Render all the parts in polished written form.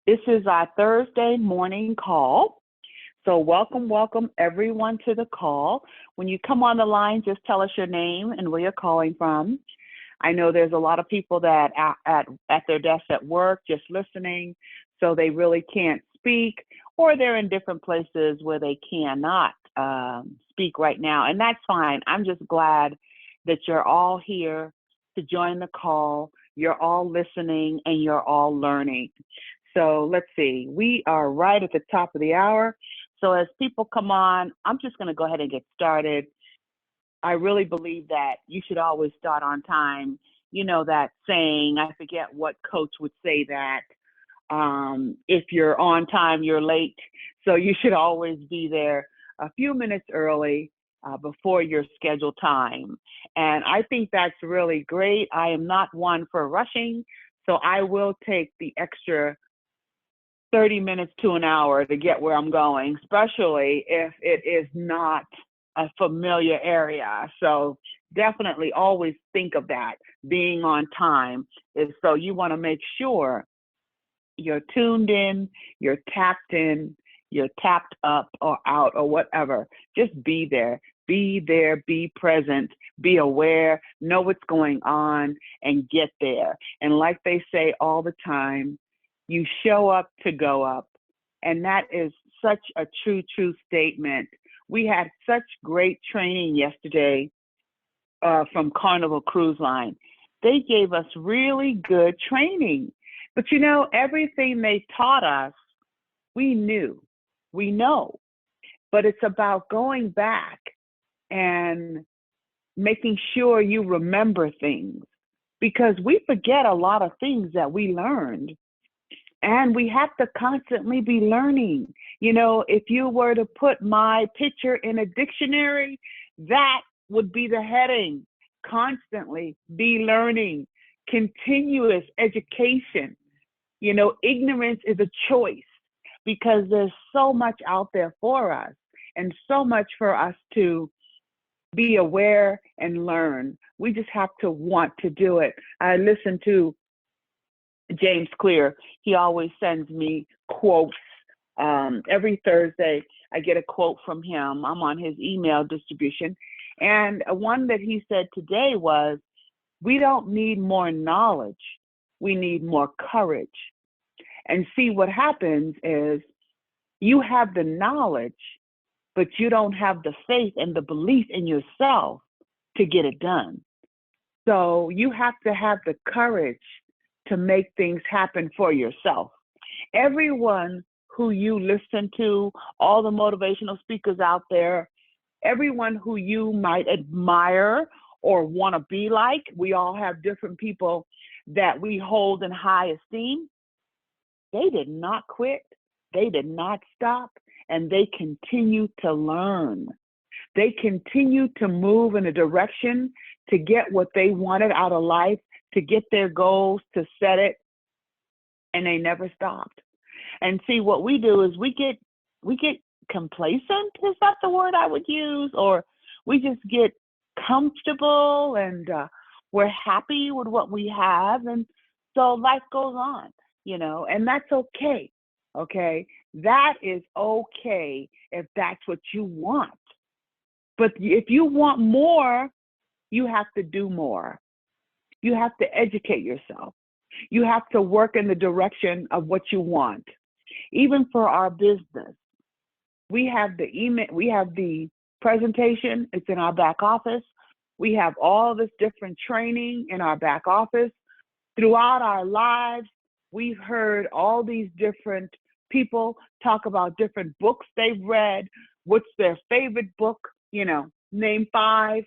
This is our Thursday morning call. So welcome everyone to the call. When you come on the line, just tell us your name and where you're calling from. I know there's a lot of people that at their desk at work just listening, so they really can't speak, or they're in different places where they cannot speak right now, and that's fine. I'm just glad that you're all here to join the call. You're all listening and you're all learning. So let's see, we are right at the top of the hour. So as people come on, I'm just going to go ahead and get started. I really believe that you should always start on time. You know that saying, I forget what coach would say that. If you're on time, you're late. So you should always be there a few minutes early before your scheduled time. And I think that's really great. I am not one for rushing, so I will take the extra 30 minutes to an hour to get where I'm going, especially if it is not a familiar area. So definitely always think of that. Being on time is so you want to make sure you're tuned in, you're tapped up or out or whatever. Just be there, be present, be aware, know what's going on, and get there. And like they say all the time, you show up to go up. And that is such a true statement. We had such great training yesterday from Carnival Cruise Line. They gave us really good training. But you know, everything they taught us, we know. But it's about going back and making sure you remember things, because we forget a lot of things that we learned. And we have to constantly be learning. You know, if you were to put my picture in a dictionary, that would be the heading. Constantly be learning, continuous education. You know, ignorance is a choice because there's so much out there for us and so much for us to be aware and learn. We just have to want to do it. I listen to James Clear. He always sends me quotes. Every Thursday, I get a quote from him. I'm on his email distribution. And one that he said today was, we don't need more knowledge. We need more courage. And see, what happens is you have the knowledge, but you don't have the faith and the belief in yourself to get it done. So you have to have the courage to make things happen for yourself. Everyone who you listen to, all the motivational speakers out there, everyone who you might admire or want to be like, we all have different people that we hold in high esteem. They did not quit, they did not stop, and they continue to learn. They continue to move in a direction to get what they wanted out of life, to get their goals, to set it, and they never stopped. And see, what we do is we get complacent, is that the word I would use? Or we just get comfortable and we're happy with what we have. And so life goes on, you know, and that's okay. Okay. That is okay if that's what you want. But if you want more, you have to do more. You have to educate yourself. You have to work in the direction of what you want. Even for our business, we have the email, we have the presentation, it's in our back office. We have all this different training in our back office. Throughout our lives, we've heard all these different people talk about different books they've read. What's their favorite book? You know, name 5.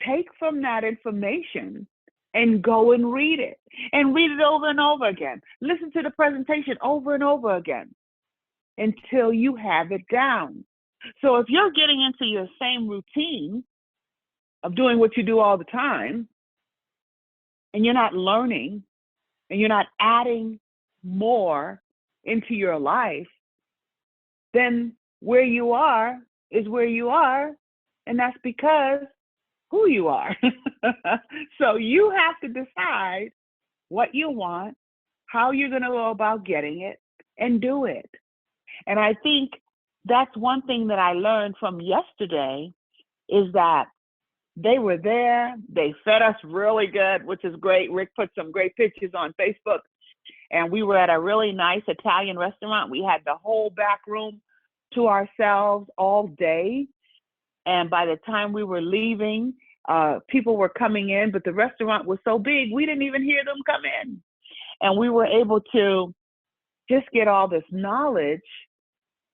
Take from that information and go and read it over and over again. Listen to the presentation over and over again until you have it down. So if you're getting into your same routine of doing what you do all the time, and you're not learning and you're not adding more into your life, then where you are is where you are, and that's because who you are. So you have to decide what you want, how you're going to go about getting it, and do it. And I think that's one thing that I learned from yesterday is that they were there. They fed us really good, which is great. Rick put some great pictures on Facebook. And we were at a really nice Italian restaurant. We had the whole back room to ourselves all day. And by the time we were leaving, people were coming in, but the restaurant was so big, we didn't even hear them come in. And we were able to just get all this knowledge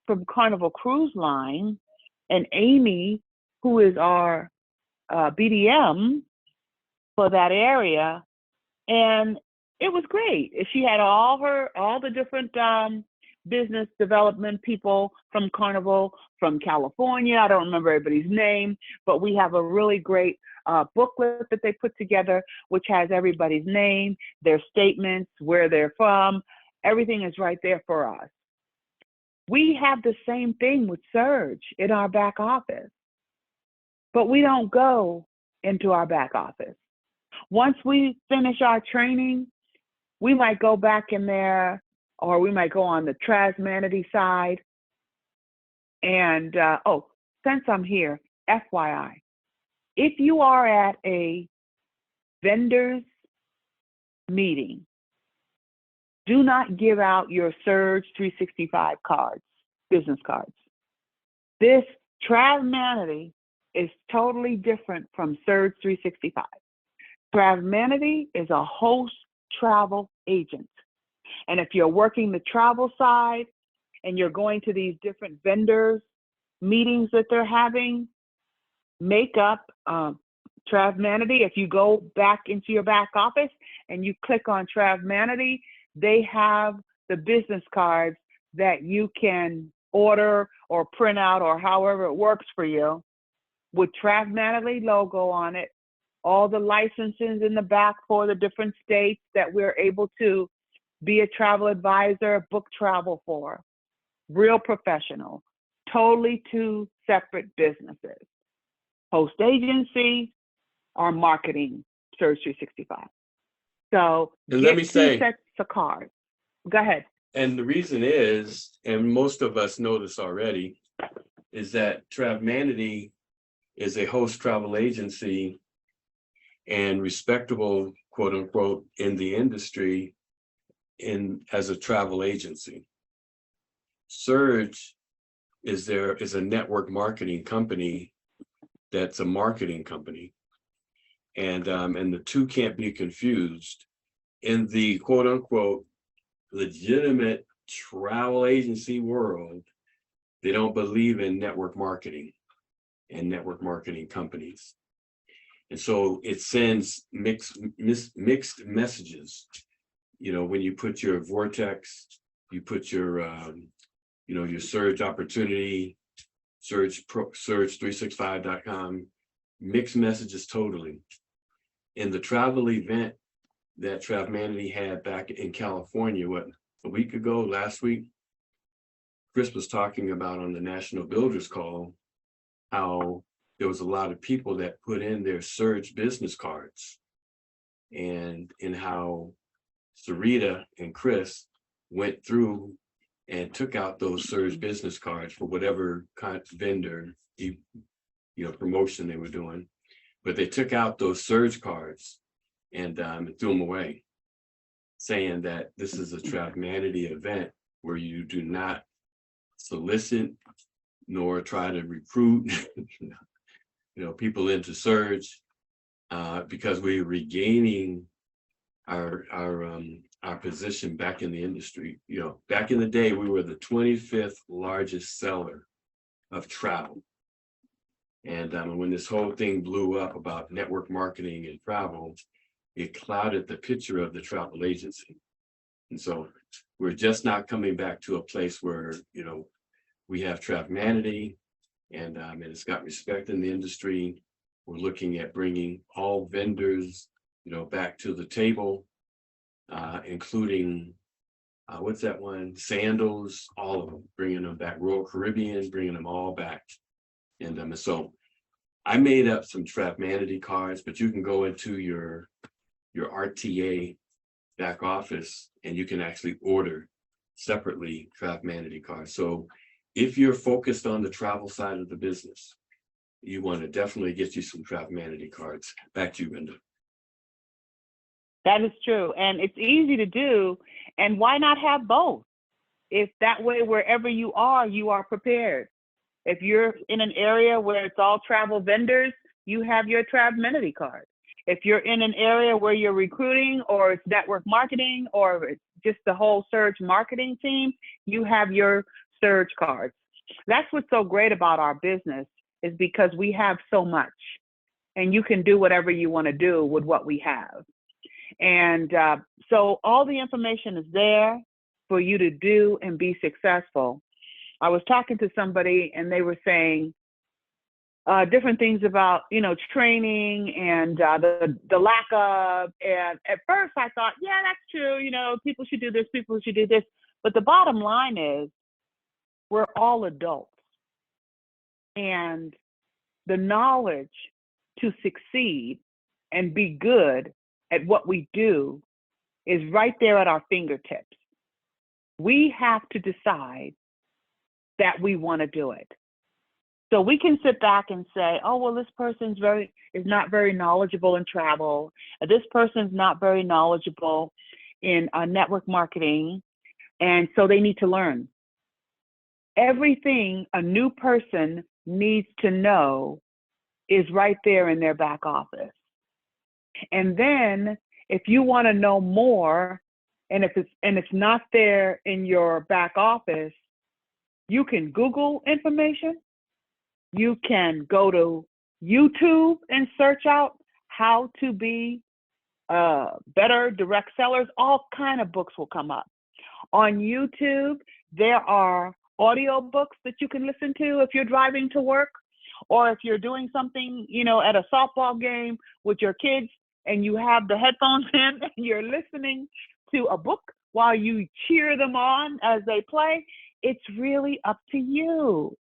from Carnival Cruise Line and Amy, who is our BDM for that area. And it was great. She had all the different business development people from Carnival, from California. I don't remember everybody's name, but we have a really great booklet that they put together, which has everybody's name, their statements, where they're from. Everything is right there for us. We have the same thing with Surge in our back office, but we don't go into our back office. Once we finish our training, we might go back in there, or we might go on the Travmanity side. And since I'm here, FYI, if you are at a vendor's meeting, do not give out your Surge 365 cards, business cards. This Travmanity is totally different from Surge 365. Travmanity is a host travel agent. And if you're working the travel side and you're going to these different vendors meetings that they're having, make up Travmanity. If you go back into your back office and you click on Travmanity, they have the business cards that you can order or print out or however it works for you with Travmanity logo on it, all the licenses in the back for the different states that we're able to be a travel advisor, book travel for. Real professional, totally two separate businesses. Host agency or marketing, Surge 365. So and let me say, sets of cards. Go ahead. And the reason is, and most of us know this already, is that Travmanity is a host travel agency and respectable, quote unquote, in the industry as a travel agency. Surge is a network marketing company that's a marketing company. And the two can't be confused. In the quote unquote legitimate travel agency world, they don't believe in network marketing and network marketing companies. And so it sends mixed messages. You know, when you put your Vortex, you put your, your Surge opportunity, Surge365.com, mixed messages totally. In the travel event that Travmanity had back in California, a week ago, last week, Chris was talking about on the National Builders Call, how there was a lot of people that put in their Surge business cards, and how Sarita and Chris went through and took out those Surge business cards for whatever kind of vendor, promotion they were doing. But they took out those Surge cards and threw them away, saying that this is a Travmanity event where you do not solicit nor try to recruit people into Surge, because we're regaining our position back in the industry. Back in the day, we were the 25th largest seller of travel. And when this whole thing blew up about network marketing and travel, it clouded the picture of the travel agency. And so we're just not coming back to a place where, we have Travmanity and it's got respect in the industry. We're looking at bringing all vendors, back to the table, including, what's that one? Sandals, all of them, bringing them back. Royal Caribbean, bringing them all back. And so I made up some Travmanity cards, but you can go into your RTA back office and you can actually order separately TravManity cards. So if you're focused on the travel side of the business, you want to definitely get you some TravManity cards. Back to you, Brenda. That is true. And it's easy to do. And why not have both? If that way, wherever you are prepared. If you're in an area where it's all travel vendors, you have your TravManity card. If you're in an area where you're recruiting or it's network marketing or it's just the whole Surge marketing team, you have your Surge cards. That's what's so great about our business, is because we have so much and you can do whatever you want to do with what we have. And so all the information is there for you to do and be successful. I was talking to somebody and they were saying different things about, training and the lack of. And at first I thought, yeah, that's true. People should do this, people should do this. But the bottom line is we're all adults. And the knowledge to succeed and be good at what we do is right there at our fingertips. We have to decide that we want to do it. So we can sit back and say, oh, well, this person's is not very knowledgeable in travel. This person's not very knowledgeable in network marketing. And so they need to learn. Everything a new person needs to know is right there in their back office. And then if you want to know more, and if it's not there in your back office, you can Google information. You can go to YouTube and search out how to be better direct sellers. All kind of books will come up. On YouTube, there are audio books that you can listen to if you're driving to work, or if you're doing something, at a softball game with your kids and you have the headphones in and you're listening to a book while you cheer them on as they play. It's really up to you.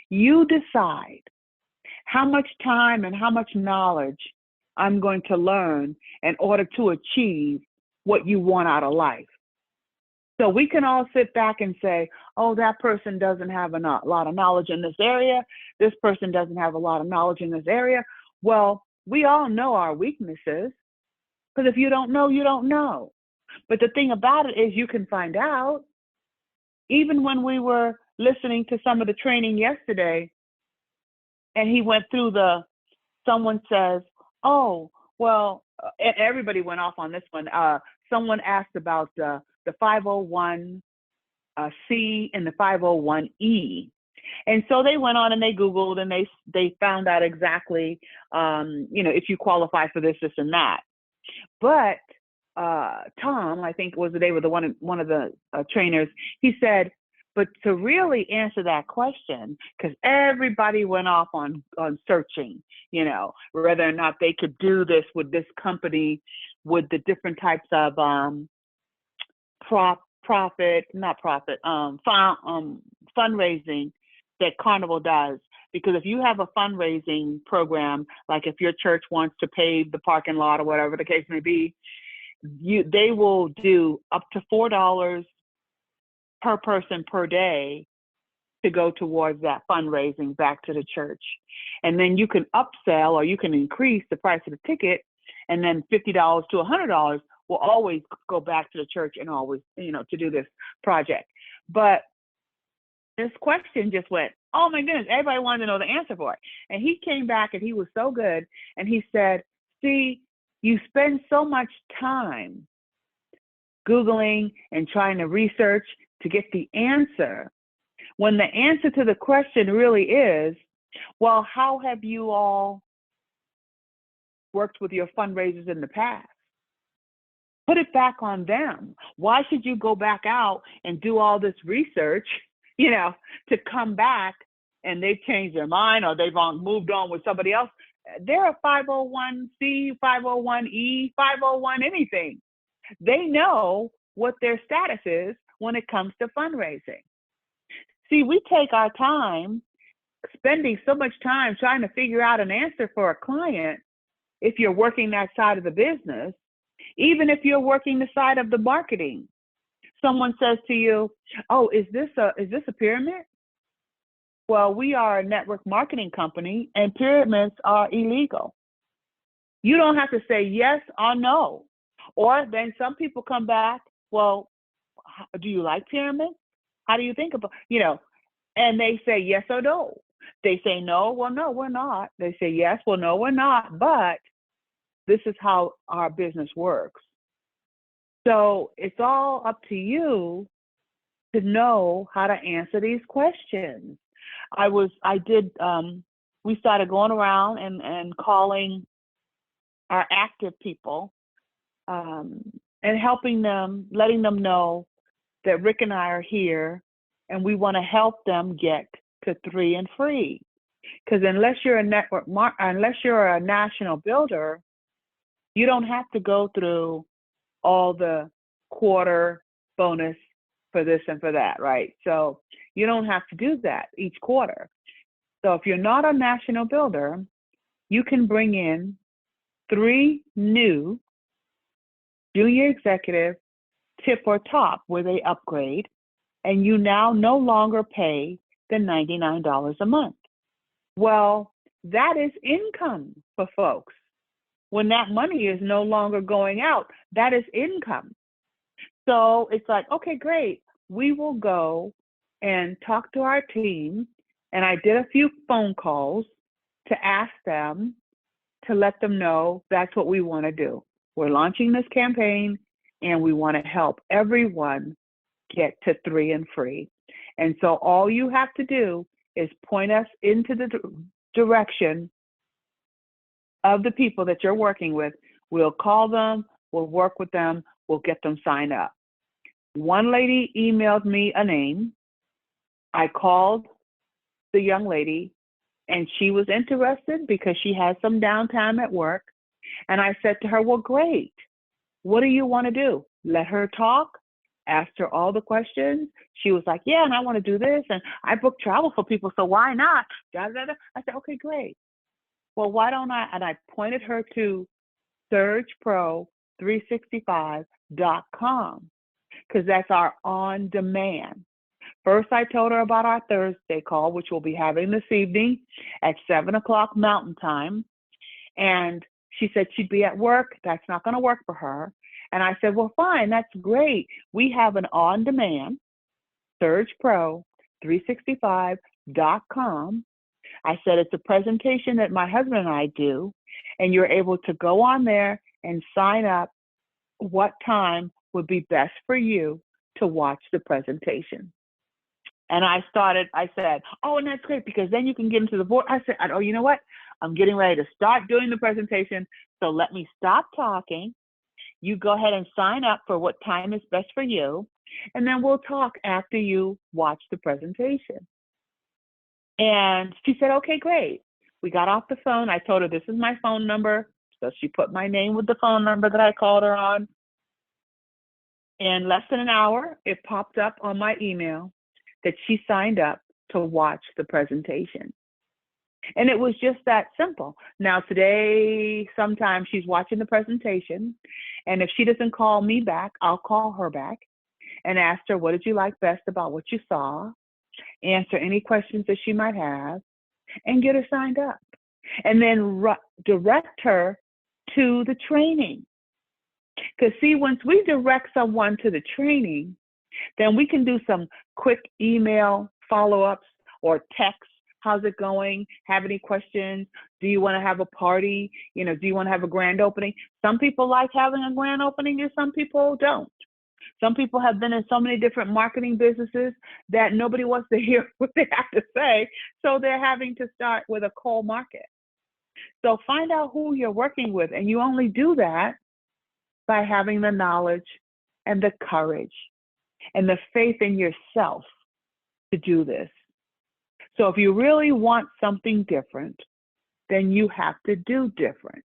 You decide how much time and how much knowledge I'm going to learn in order to achieve what you want out of life. So we can all sit back and say, oh, that person doesn't have a lot of knowledge in this area. This person doesn't have a lot of knowledge in this area. Well, we all know our weaknesses, because if you don't know, you don't know. But the thing about it is you can find out. Even when we were listening to some of the training yesterday, and he went through someone says, oh, well, and everybody went off on this one. Someone asked about the 501C and the 501E. And so they went on and they Googled and they found out exactly, if you qualify for this, this, and that. But Tom, I think they were one of the trainers, he said, but to really answer that question, because everybody went off on searching, whether or not they could do this with this company, with the different types of fundraising that Carnival does. Because if you have a fundraising program, like if your church wants to pave the parking lot or whatever the case may be, they will do up to $4 per person per day to go towards that fundraising back to the church. And then you can upsell, or you can increase the price of the ticket, and then $50 to $100 will always go back to the church and always, to do this project. But this question just went, oh my goodness, everybody wanted to know the answer for it. And he came back and he was so good. And he said, see, you spend so much time Googling and trying to research to get the answer, when the answer to the question really is, well, how have you all worked with your fundraisers in the past? Put it back on them. Why should you go back out and do all this research, to come back and they've changed their mind or they've moved on with somebody else? They're a 501C, 501E, 501 anything. They know what their status is when it comes to fundraising. See, we take our time spending so much time trying to figure out an answer for a client if you're working that side of the business, even if you're working the side of the marketing. someone says to you, "Oh, is this a pyramid?" Well, we are a network marketing company, and pyramids are illegal. You don't have to say yes or no. Or then some people come back, "Well, do you like pyramids? How do you think about, and they say yes or no. They say no, well, no, we're not. They say yes, well, no, we're not. But this is how our business works. So it's all up to you to know how to answer these questions. We started going around and calling our active people, and helping them, letting them know that Rick and I are here and we want to help them get to 3 and free. Because unless you're unless you're a national builder, you don't have to go through all the quarter bonus for this and for that, right? So you don't have to do that each quarter. So if you're not a national builder, you can bring in 3 new junior executive tip or top where they upgrade, and you now no longer pay the $99 a month. Well, that is income for folks. When that money is no longer going out, that is income. So it's like, okay, great. We will go and talk to our team. And I did a few phone calls to ask them, to let them know that's what we want to do. We're launching this campaign and we want to help everyone get to 3 and free. And so all you have to do is point us into the direction of the people that you're working with. We'll call them, we'll work with them, we'll get them signed up. One lady emailed me a name. I called the young lady and she was interested because she had some downtime at work. And I said to her, well, great. What do you want to do? Let her talk. Asked her all the questions. She was like, yeah, and I want to do this. And I book travel for people, so why not? Da, da, da. I said, okay, great. Well, why don't I? And I pointed her to surgepro365.com because that's our on-demand. First, I told her about our Thursday call, which we'll be having this evening at 7 o'clock Mountain Time. And she said she'd be at work. That's not going to work for her. And I said, well, fine, that's great. We have an on-demand, surgepro365.com. I said, it's a presentation that my husband and I do, and you're able to go on there and sign up what time would be best for you to watch the presentation. And I said, oh, and that's great because then you can get into the board. I said, oh, you know what? I'm getting ready to start doing the presentation. So let me stop talking. You go ahead and sign up for what time is best for you. And then we'll talk after you watch the presentation. And she said, okay, great. We got off the phone. I told her this is my phone number. So she put my name with the phone number that I called her on. In less than an hour, it popped up on my email that she signed up to watch the presentation. And it was just that simple. Now today, sometimes she's watching the presentation, and if she doesn't call me back, I'll call her back and ask her, what did you like best about what you saw? Answer any questions that she might have and get her signed up. And then direct her to the training. Because see, once we direct someone to the training, then we can do some quick email follow-ups or text. How's it going? Have any questions? Do you want to have a party? Do you want to have a grand opening? Some people like having a grand opening and some people don't. Some people have been in so many different marketing businesses that nobody wants to hear what they have to say. So they're having to start with a cold market. So find out who you're working with. And you only do that by having the knowledge and the courage and the faith in yourself to do this. So if you really want something different, then you have to do different.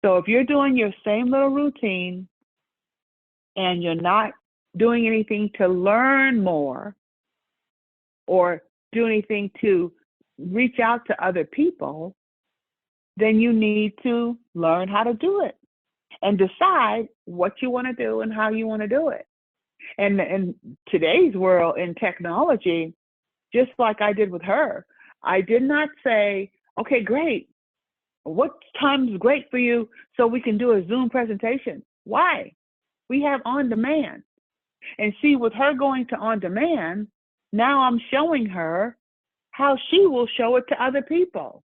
So if you're doing your same little routine and you're not doing anything to learn more or do anything to reach out to other people, then you need to learn how to do it and decide what you want to do and how you want to do it. And in today's world in technology, just like I did with her, I did not say, okay, great. What time is great for you so we can do a Zoom presentation? Why? We have on demand. And see, with her going to on demand, now I'm showing her how she will show it to other people.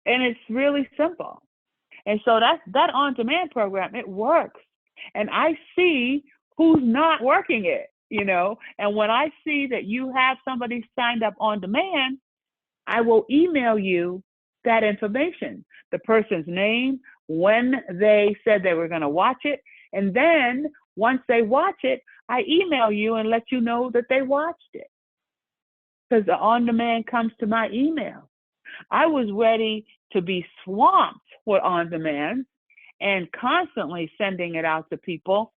And it's really simple. And so that on demand program, it works. And I see who's not working it, you know. And when I see that you have somebody signed up on demand, I will email you that information, the person's name, when they said they were going to watch it. And then once they watch it, I email you and let you know that they watched it. Because the on demand comes to my email. I was ready to be swamped with on demand and constantly sending it out to people.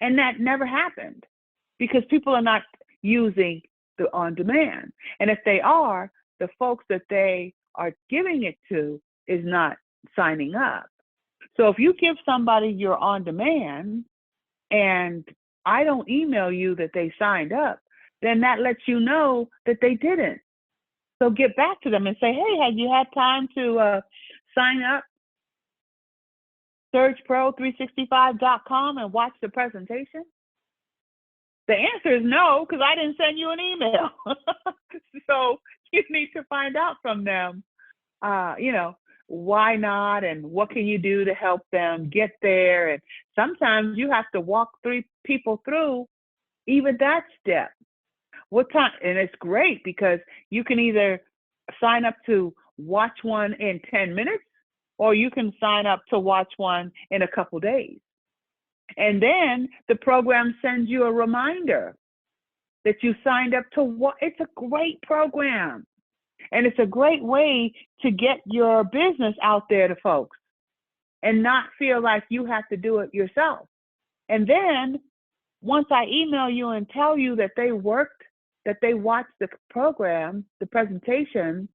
And that never happened because people are not using the on demand. And if they are, the folks that they are giving it to is not signing up. So if you give somebody your on demand and I don't email you that they signed up, then that lets you know that they didn't. So get back to them and say, hey, have you had time to sign up surgepro365.com and watch the presentation? The answer is no, because I didn't send you an email. So you need to find out from them, you know, why not and what can you do to help them get there. And sometimes you have to walk 3 people through even that step. What time? And it's great because you can either sign up to watch one in 10 minutes or you can sign up to watch one in a couple days. And then the program sends you a reminder that you signed up to what. It's a great program. And it's a great way to get your business out there to folks and not feel like you have to do it yourself. And then once I email you and tell you that they worked, that they watched the program, the presentation,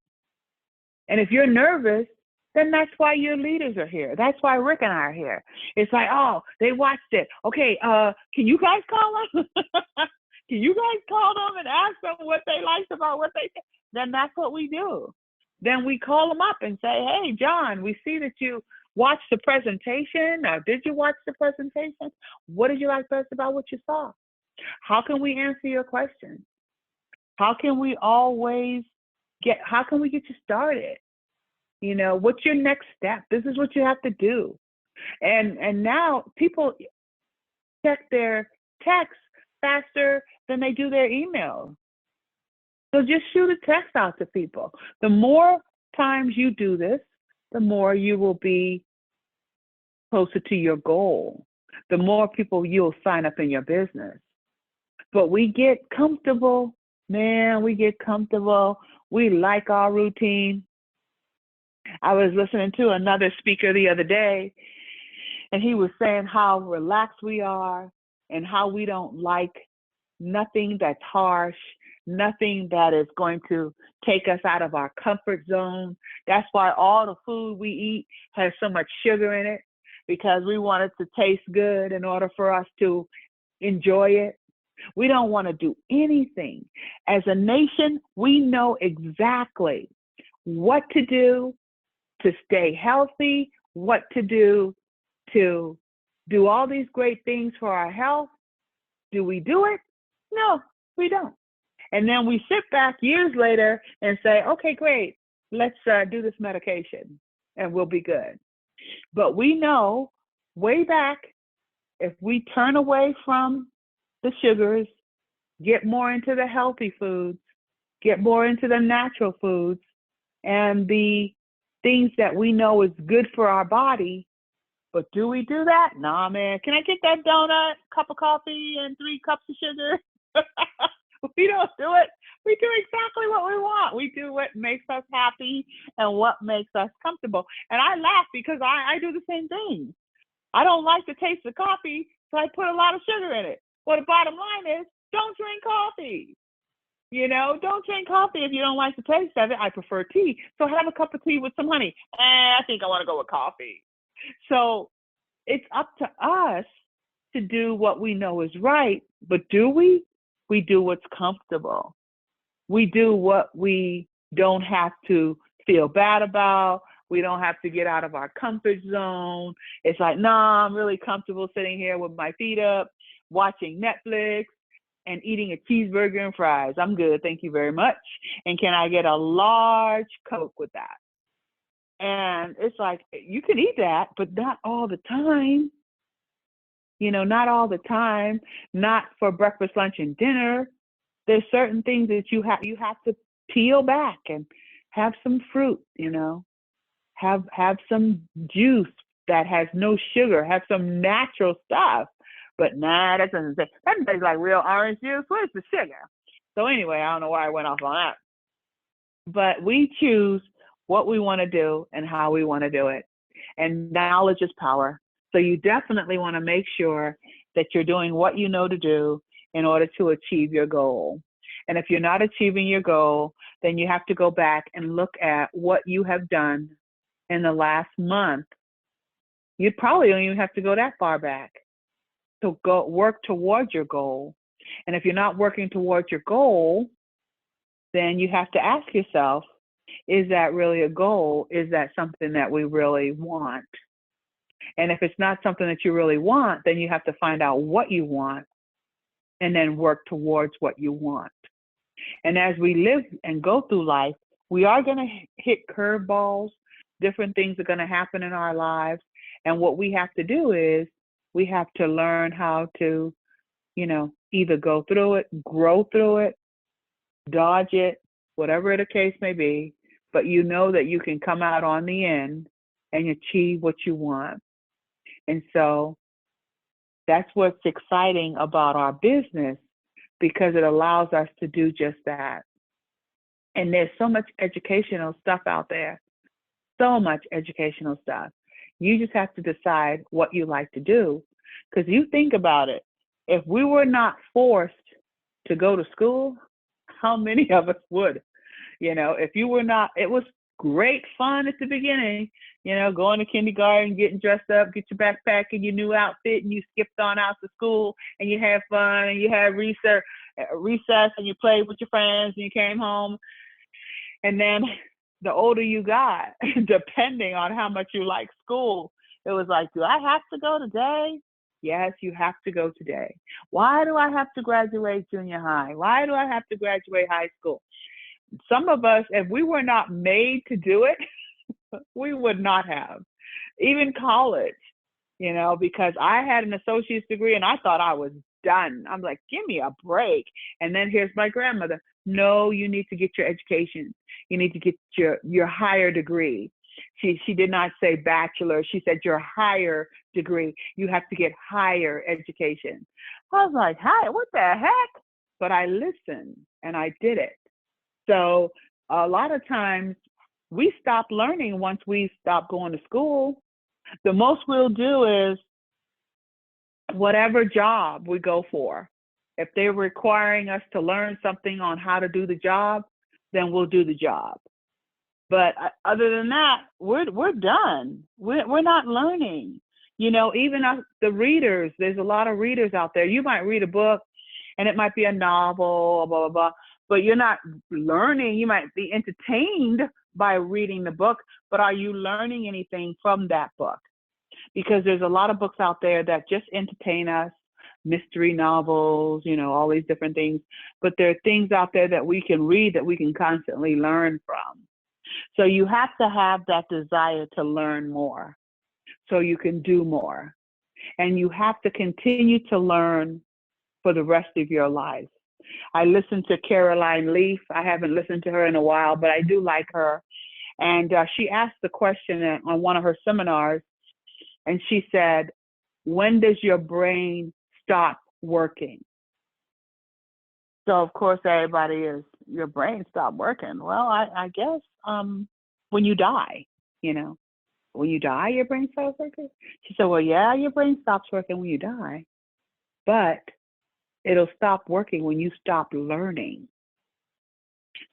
and if you're nervous, then that's why your leaders are here. That's why Rick and I are here. It's like, oh, they watched it. Okay, can you guys call them? Can you guys call them and ask them what they liked about what they did? Then that's what we do. Then we call them up and say, hey, John, we see that you watched the presentation. Or did you watch the presentation? What did you like best about what you saw? How can we answer your questions? How can we get you started? You know, what's your next step? This is what you have to do. And now people check their texts faster than they do their emails. So just shoot a text out to people. The more times you do this, the more you will be closer to your goal. The more people you'll sign up in your business. But we get comfortable, man, we get comfortable. We like our routine. I was listening to another speaker the other day, and he was saying how relaxed we are and how we don't like nothing that's harsh, nothing that is going to take us out of our comfort zone. That's why all the food we eat has so much sugar in it, because we want it to taste good in order for us to enjoy it. We don't want to do anything. As a nation, we know exactly what to do to stay healthy, what to do all these great things for our health. Do we do it? No, we don't. And then we sit back years later and say, okay, great, let's do this medication and we'll be good. But we know way back, if we turn away from the sugars, get more into the healthy foods, get more into the natural foods, and the things that we know is good for our body. But do we do that? Nah, man. Can I get that donut, cup of coffee, and 3 cups of sugar? We don't do it. We do exactly what we want. We do what makes us happy and what makes us comfortable. And I laugh because I do the same thing. I don't like the taste of coffee, so I put a lot of sugar in it. Well, the bottom line is, don't drink coffee. You know, don't drink coffee if you don't like the taste of it. I prefer tea. So have a cup of tea with some honey. I think I want to go with coffee. So it's up to us to do what we know is right, but do we? We do what's comfortable. We do what we don't have to feel bad about. We don't have to get out of our comfort zone. It's like, nah, I'm really comfortable sitting here with my feet up, watching Netflix and eating a cheeseburger and fries. I'm good, thank you very much. And can I get a large Coke with that? And it's like, you can eat that, but not all the time. You know, not all the time, not for breakfast, lunch, and dinner. There's certain things that you have to peel back and have some fruit, you know, have some juice that has no sugar, have some natural stuff. But nah, that doesn't say, that tastes like real orange juice. Where's the sugar? So anyway, I don't know why I went off on that. But we choose what we want to do and how we want to do it. And knowledge is power. So you definitely want to make sure that you're doing what you know to do in order to achieve your goal. And if you're not achieving your goal, then you have to go back and look at what you have done in the last month. You probably don't even have to go that far back to go work towards your goal. And if you're not working towards your goal, then you have to ask yourself, is that really a goal? Is that something that we really want? And if it's not something that you really want, then you have to find out what you want and then work towards what you want. And as we live and go through life, we are going to hit curveballs. Different things are going to happen in our lives. And what we have to do is we have to learn how to, you know, either go through it, grow through it, dodge it, whatever the case may be. But you know that you can come out on the end and achieve what you want. And so that's what's exciting about our business, because it allows us to do just that. And there's so much educational stuff out there, so much educational stuff. You just have to decide what you like to do. Because you think about it, if we were not forced to go to school, how many of us would? You know, if you were not, it was great fun at the beginning, you know, going to kindergarten, getting dressed up, get your backpack and your new outfit, and you skipped on out to school and you had fun and you had recess and you played with your friends and you came home. And then the older you got, depending on how much you like school, it was like, do I have to go today? Yes, you have to go today. Why do I have to graduate junior high? Why do I have to graduate high school? Some of us, if we were not made to do it, we would not have. Even college, you know, because I had an associate's degree and I thought I was done. I'm like, give me a break. And then here's my grandmother. No, you need to get your education. You need to get your higher degree. She did not say bachelor. She said your higher degree. You have to get higher education. I was like, hi, what the heck? But I listened and I did it. So a lot of times we stop learning once we stop going to school. The most we'll do is whatever job we go for. If they're requiring us to learn something on how to do the job, then we'll do the job. But other than that, we're done. We're not learning. You know, even the readers, there's a lot of readers out there. You might read a book and it might be a novel, blah, blah, blah, but you're not learning. You might be entertained by reading the book, but are you learning anything from that book? Because there's a lot of books out there that just entertain us, mystery novels, you know, all these different things. But there are things out there that we can read that we can constantly learn from. So you have to have that desire to learn more so you can do more. And you have to continue to learn for the rest of your life. I listened to Caroline Leaf. I haven't listened to her in a while, but I do like her. And she asked the question on one of her seminars, and she said, when does your brain stop working? So of course everybody is, your brain stopped working. Well, I guess when you die, you know, when you die, your brain stops working. She said, well, yeah, your brain stops working when you die, but it'll stop working when you stop learning.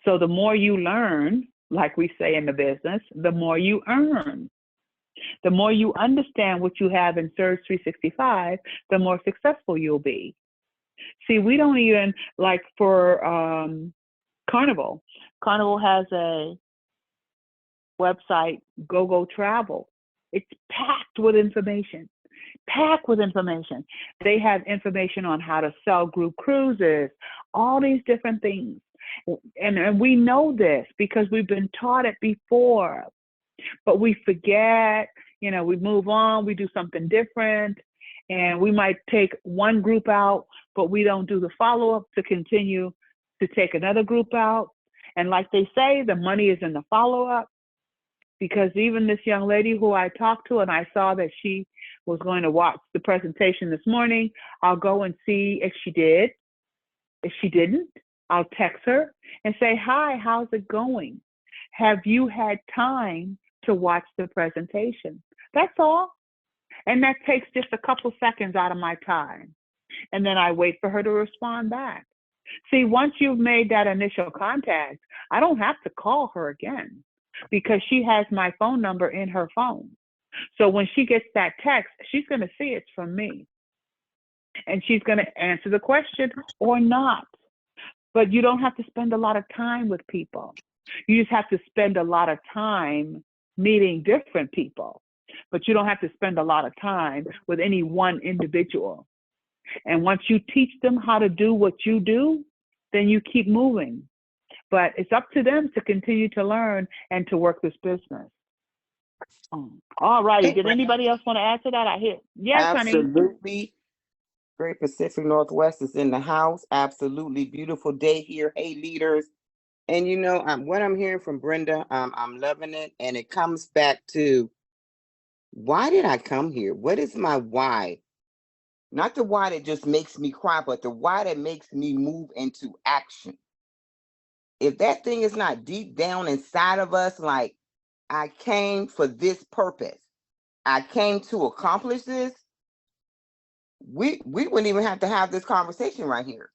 So the more you learn, like we say in the business, the more you earn. The more you understand what you have in Surge 365, the more successful you'll be. See, we don't even, like for Carnival. Carnival has a website, GoGo Travel. It's packed with information. Packed with information. They have information on how to sell group cruises, all these different things. And we know this because we've been taught it before, but we forget, we move on, we do something different, and we might take one group out, but we don't do the follow-up to continue to take another group out. And like they say, the money is in the follow-up, because even this young lady who I talked to, and I saw that she was going to watch the presentation this morning, I'll go and see if she did. If she didn't, I'll text her and say, hi, how's it going? Have you had time to watch the presentation? That's all. And that takes just a couple seconds out of my time. And then I wait for her to respond back. See, once you've made that initial contact, I don't have to call her again because she has my phone number in her phone. So when she gets that text, she's going to see it's from me. And she's going to answer the question or not. But you don't have to spend a lot of time with people. You just have to spend a lot of time meeting different people. But you don't have to spend a lot of time with any one individual. And once you teach them how to do what you do, then you keep moving. But it's up to them to continue to learn and to work this business. All righty. Did anybody else want to add to that? I hear. Yes, absolutely. Honey. Great Pacific Northwest is in the house. Absolutely beautiful day here. Hey, leaders. And what I'm hearing from Brenda, I'm loving it. And it comes back to, why did I come here? What is my why? Not the why that just makes me cry, but the why that makes me move into action. If that thing is not deep down inside of us, like, I came for this purpose, I came to accomplish this, we wouldn't even have to have this conversation right here.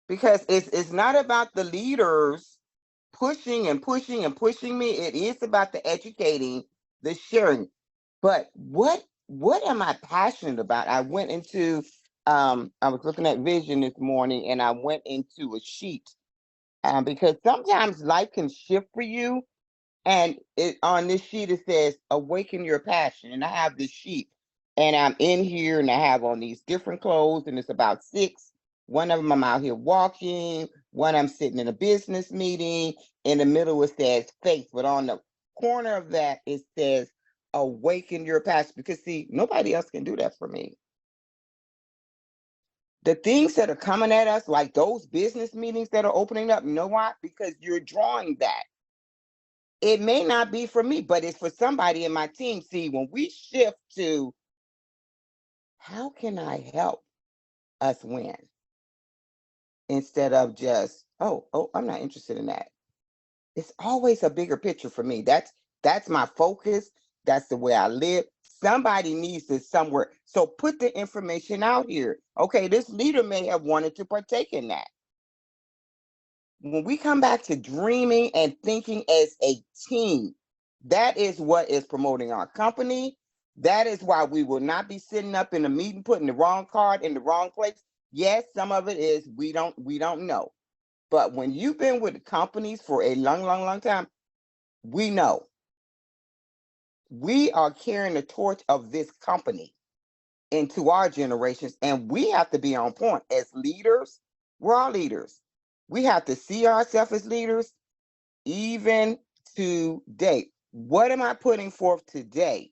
Because it's not about the leaders pushing and pushing and pushing me. It is about the educating, the sharing. But what am I passionate about? I went into, I was looking at Vision this morning, and I went into a sheet because sometimes life can shift for you. And on this sheet, it says, awaken your passion. And I have this sheet, and I'm in here, and I have on these different clothes, and it's about 6. One of them I'm out here walking. One I'm sitting in a business meeting. In the middle, it says faith. But on the corner of that, it says, awaken your passion. Because see, nobody else can do that for me. The things that are coming at us, like those business meetings that are opening up, you know why? Because you're drawing that. It may not be for me, but it's for somebody in my team. See, when we shift to, how can I help us win? Instead of just, oh, I'm not interested in that. It's always a bigger picture for me. That's my focus. That's the way I live. Somebody needs this somewhere. So put the information out here. Okay, this leader may have wanted to partake in that. When we come back to dreaming and thinking as a team, that is what is promoting our company. That is why we will not be sitting up in a meeting, putting the wrong card in the wrong place. Yes, some of it is we don't know. But when you've been with companies for a long time, we know. We are carrying the torch of this company into our generations, and we have to be on point. As leaders, we're all leaders. We have to see ourselves as leaders, even today. What am I putting forth today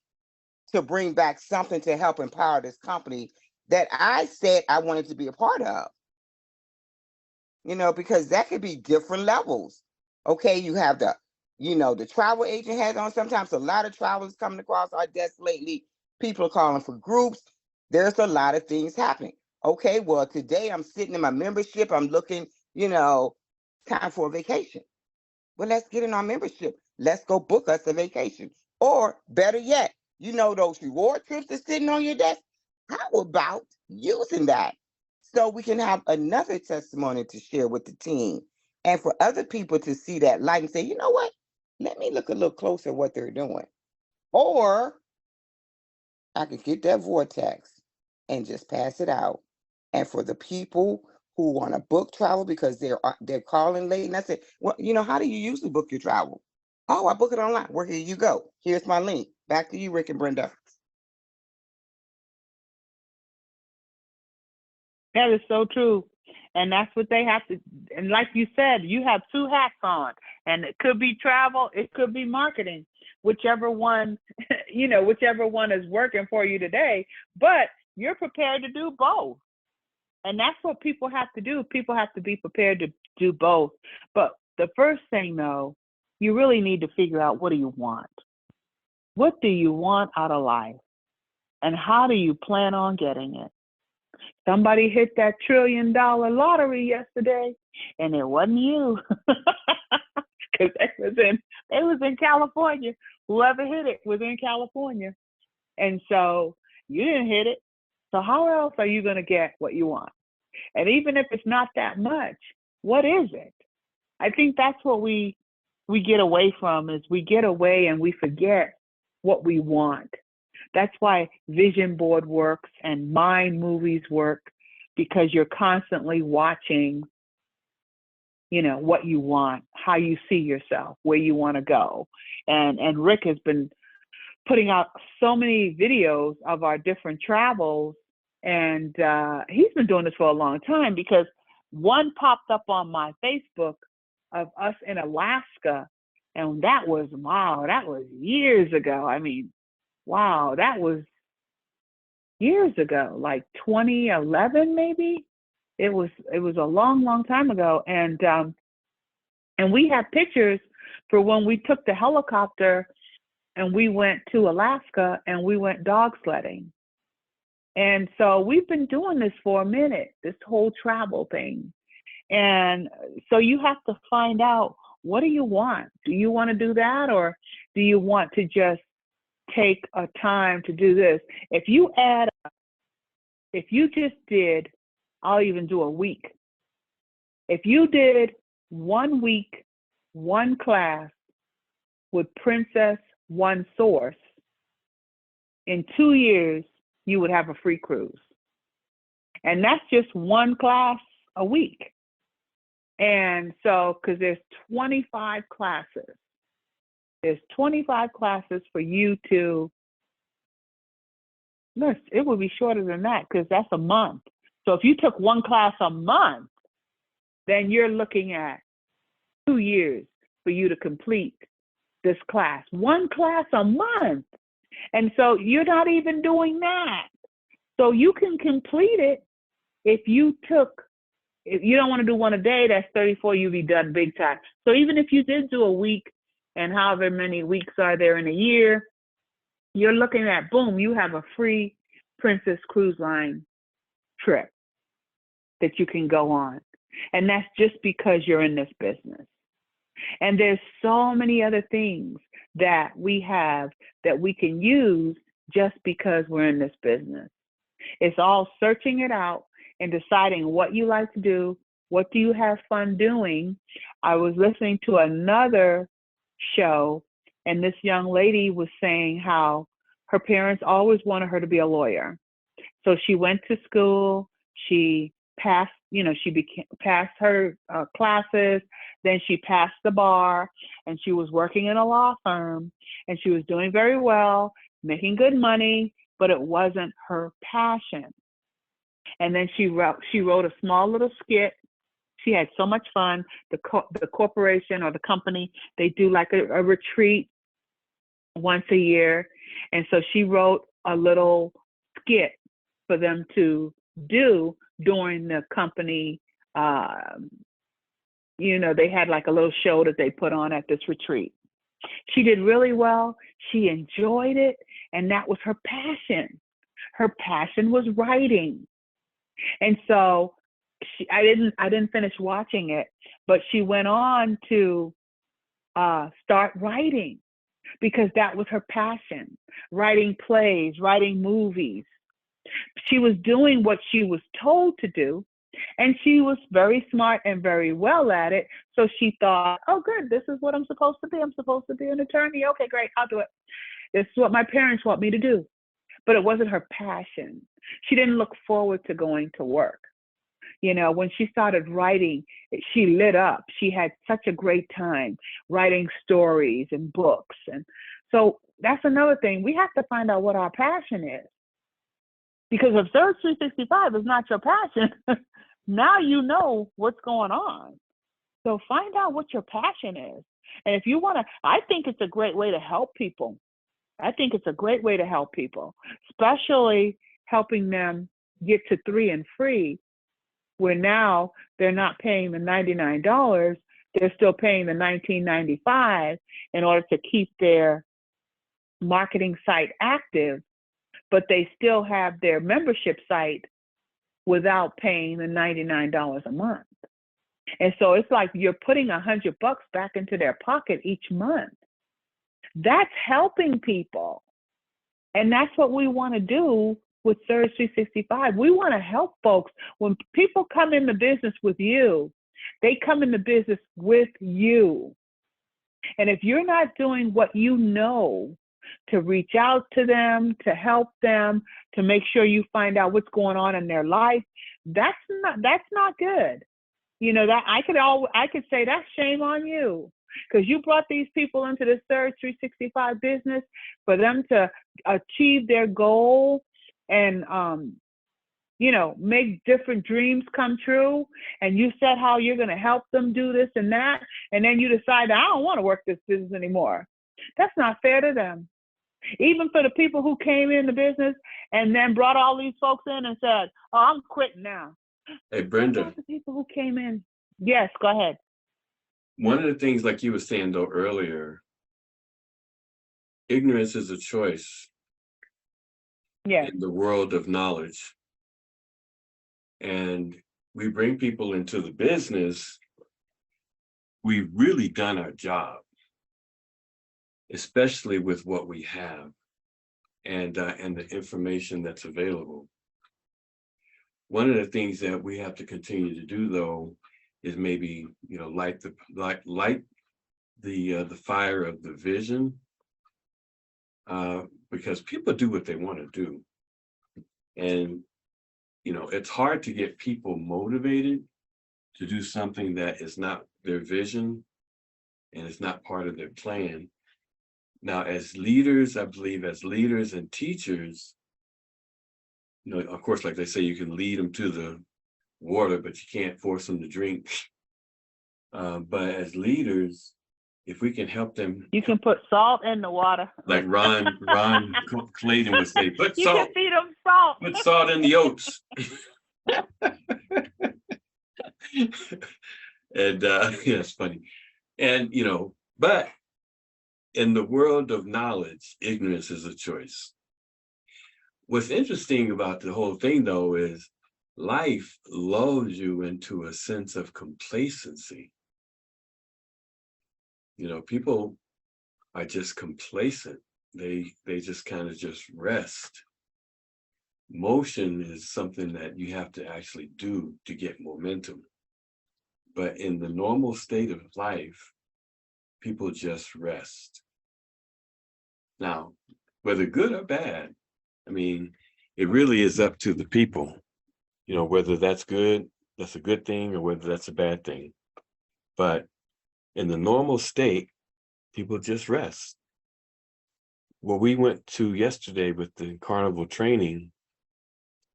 to bring back something to help empower this company that I said I wanted to be a part of? Because that could be different levels. Okay, you have the travel agent has on. Sometimes a lot of travelers coming across our desk lately. People are calling for groups. There's a lot of things happening. Okay, well, today I'm sitting in my membership. I'm looking, time for a vacation. Well, let's get in our membership. Let's go book us a vacation. Or better yet, those reward trips that's sitting on your desk. How about using that so we can have another testimony to share with the team, and for other people to see that light and say, you know what? Let me look a little closer at what they're doing. or I can get that vortex and just pass it out. And for the people who want to book travel because they're calling late, and I said, well, how do you usually book your travel? Oh, I book it online. Well, here you go. Here's my link. Back to you, Rick and Brenda. That is so true. And that's what they have to, and like you said, you have two hats on, and it could be travel, it could be marketing, whichever one, whichever one is working for you today, but you're prepared to do both. And that's what people have to do. People have to be prepared to do both. But the first thing, though, you really need to figure out, what do you want? What do you want out of life? And how do you plan on getting it? Somebody hit that $1 trillion lottery yesterday, and it wasn't you, because they was in California. Whoever hit it was in California, and so you didn't hit it. So how else are you going to get what you want? And even if it's not that much, what is it? I think that's what we get away from, is we get away and we forget what we want. That's why vision board works and mind movies work, because you're constantly watching, what you want, how you see yourself, where you want to go. And Rick has been putting out so many videos of our different travels, and he's been doing this for a long time, because one popped up on my Facebook of us in Alaska, and that was years ago. I mean, wow, that was years ago, like 2011 maybe. It was a long time ago, and we have pictures for when we took the helicopter and we went to Alaska and we went dog sledding. And so we've been doing this for a minute, this whole travel thing. And so you have to find out, what do you want? Do you want to do that, or do you want to just take a time to do this? If you just did, I'll even do a week. If you did 1 week, one class with Princess One Source, in 2 years, you would have a free cruise. And that's just one class a week. And so, because there's 25 classes. There's 25 classes for you to, it would be shorter than that, because that's a month. So if you took one class a month, then you're looking at 2 years for you to complete this class. One class a month. And so you're not even doing that. So you can complete it if you don't want to do one a day, that's 34, you'll be done big time. So even if you did do a week, and however many weeks are there in a year, you're looking at, boom, you have a free Princess Cruise Line trip that you can go on. And that's just because you're in this business. And there's so many other things that we have that we can use just because we're in this business. It's all searching it out and deciding what you like to do, what do you have fun doing. I was listening to another show, and this young lady was saying how her parents always wanted her to be a lawyer. So she went to school, she passed, passed her classes, then she passed the bar, and she was working in a law firm, and she was doing very well, making good money, but it wasn't her passion. And then she wrote a small little skit. She had so much fun. The corporation or the company, they do like a retreat once a year. And so she wrote a little skit for them to do during the company. They had like a little show that they put on at this retreat. She did really well. She enjoyed it. And that was her passion. Her passion was writing. And so I didn't finish watching it, but she went on to start writing, because that was her passion, writing plays, writing movies. She was doing what she was told to do, and she was very smart and very well at it. So she thought, oh, good, this is what I'm supposed to be. I'm supposed to be an attorney. Okay, great, I'll do it. This is what my parents want me to do. But it wasn't her passion. She didn't look forward to going to work. You know, when she started writing, she lit up. She had such a great time writing stories and books. And so that's another thing. We have to find out what our passion is. Because if Surge 365 is not your passion, now you know what's going on. So find out what your passion is. And if you want to, I think it's a great way to help people. I think it's a great way to help people, especially helping them get to 3 and free, where now they're not paying the $99, they're still paying the $19.95 in order to keep their marketing site active, but they still have their membership site without paying the $99 a month. And so it's like you're putting $100 back into their pocket each month. That's helping people. And that's what we want to do with Surge 365. We want to help folks. When people come into business with you, they come into business with you. And if you're not doing what you know to reach out to them, to help them, to make sure you find out what's going on in their life, that's not good. You know, that I could say that's shame on you, because you brought these people into the Surge 365 business for them to achieve their goal and you know, make different dreams come true. And you said how you're going to help them do this and that, and then you decide, I don't want to work this business anymore. That's not fair to them. Even for the people who came in the business and then brought all these folks in and said, oh, I'm quitting now. Hey, Brenda. The people who came in. Yes, go ahead. One of the things, like you were saying though earlier, ignorance is a choice. Yeah. In the world of knowledge. And we bring people into the business, we've really done our job, especially with what we have and the information that's available. One of the things that we have to continue to do though is maybe, you know, light the fire of the vision, because people do what they want to do. And, you know, it's hard to get people motivated to do something that is not their vision and it's not part of their plan. Now, as leaders, I believe as leaders and teachers, you know, of course, like they say, you can lead them to the water, but you can't force them to drink. But as leaders, if we can help them, you can put salt in the water. Like Ron Clayton would say, put you salt. Can feed them salt. Put salt in the oats. And yeah, it's funny. And you know, but in the world of knowledge, ignorance is a choice. What's interesting about the whole thing though is life lulls you into a sense of complacency. You know, people are just complacent. They just kind of just rest. Motion is something that you have to actually do to get momentum. But in the normal state of life, people just rest. Now, whether good or bad, I mean, it really is up to the people, you know, whether that's good, that's a good thing, or whether that's a bad thing. But in the normal state, people just rest. What we went to yesterday with the carnival training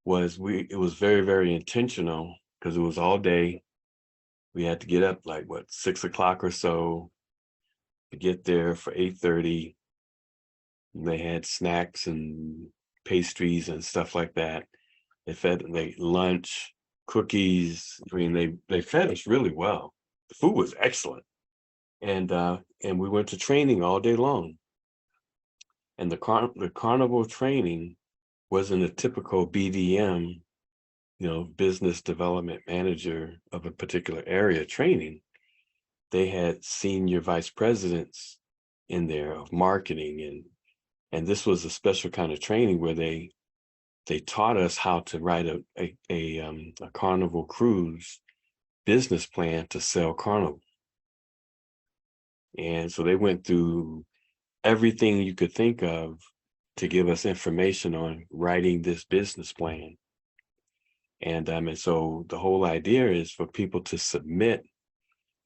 was it was very, very intentional because it was all day. We had to get up like 6 o'clock or so to get there for 8:30. And they had snacks and pastries and stuff like that. They fed lunch, cookies. I mean, they fed us really well. The food was excellent. And we went to training all day long. And the carnival training wasn't a typical BDM, you know, business development manager of a particular area training. They had senior vice presidents in there of marketing, and this was a special kind of training where they taught us how to write a Carnival Cruise business plan to sell Carnival. And so they went through everything you could think of to give us information on writing this business plan. And so the whole idea is for people to submit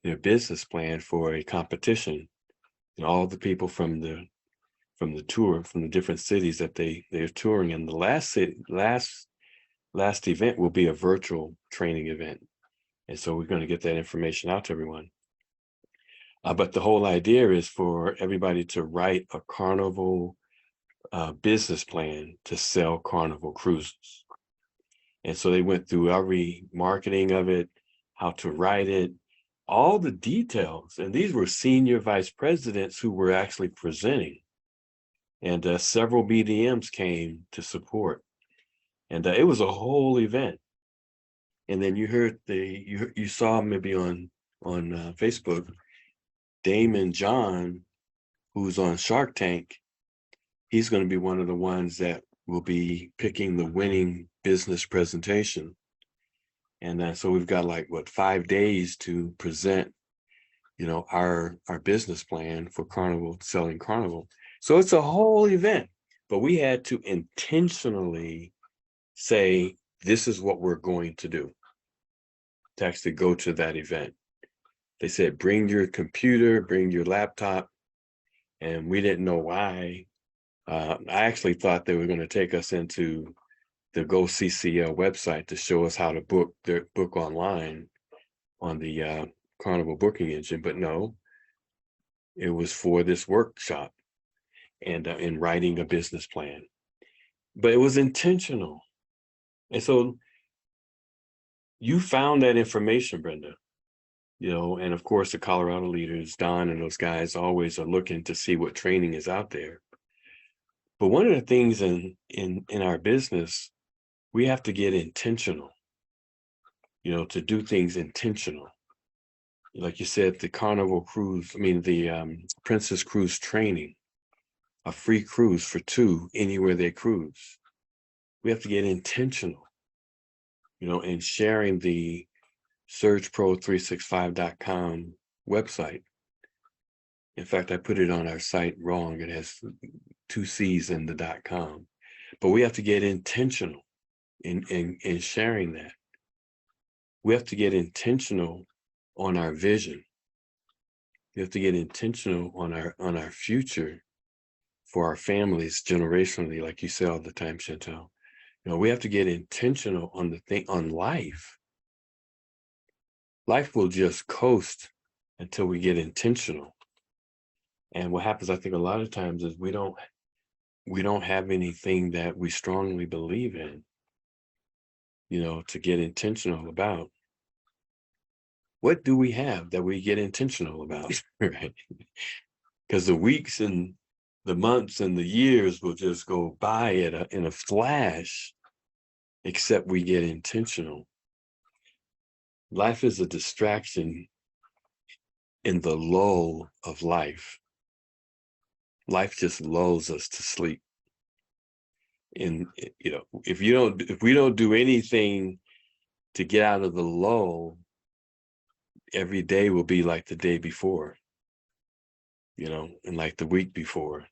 their business plan for a competition, and all the people from the tour, from the different cities that they're touring. And the last event will be a virtual training event. And so we're going to get that information out to everyone. But the whole idea is for everybody to write a Carnival business plan to sell Carnival cruises. And so they went through every marketing of it, how to write it, all the details. And these were senior vice presidents who were actually presenting. And several BDMs came to support. And it was a whole event. And then you heard you saw maybe on Facebook, Damon John, who's on Shark Tank. He's going to be one of the ones that will be picking the winning business presentation. And so we've got like 5 days to present, our business plan for Carnival, selling Carnival. So it's a whole event, but we had to intentionally say, this is what we're going to do to actually go to that event. They said, bring your computer, bring your laptop. And we didn't know why. I actually thought they were going to take us into the GoCCL website to show us how to book online on the Carnival booking engine, but no, it was for this workshop and in writing a business plan. But it was intentional. And so you found that information, Brenda, and of course the Colorado leaders, Don and those guys always are looking to see what training is out there. But one of the things in our business, we have to get intentional, to do things intentional. Like you said, the Carnival cruise, the Princess Cruise training, a free cruise for 2 anywhere they cruise. We have to get intentional, in sharing the surgepro365.com website. In fact, I put it on our site wrong. It has 2 C's in the .com. But we have to get intentional in sharing that. We have to get intentional on our vision. We have to get intentional on our future for our families generationally, like you say all the time, Chantel. We have to get intentional on life. Life will just coast until we get intentional. And what happens, I think, a lot of times is we don't have anything that we strongly believe in, to get intentional about. What do we have that we get intentional about, right? Because the weeks and the months and the years will just go by in a flash, except we get intentional. Life is a distraction in the lull of life. Life just lulls us to sleep. And if we don't do anything to get out of the lull, every day will be like the day before, and like the week before.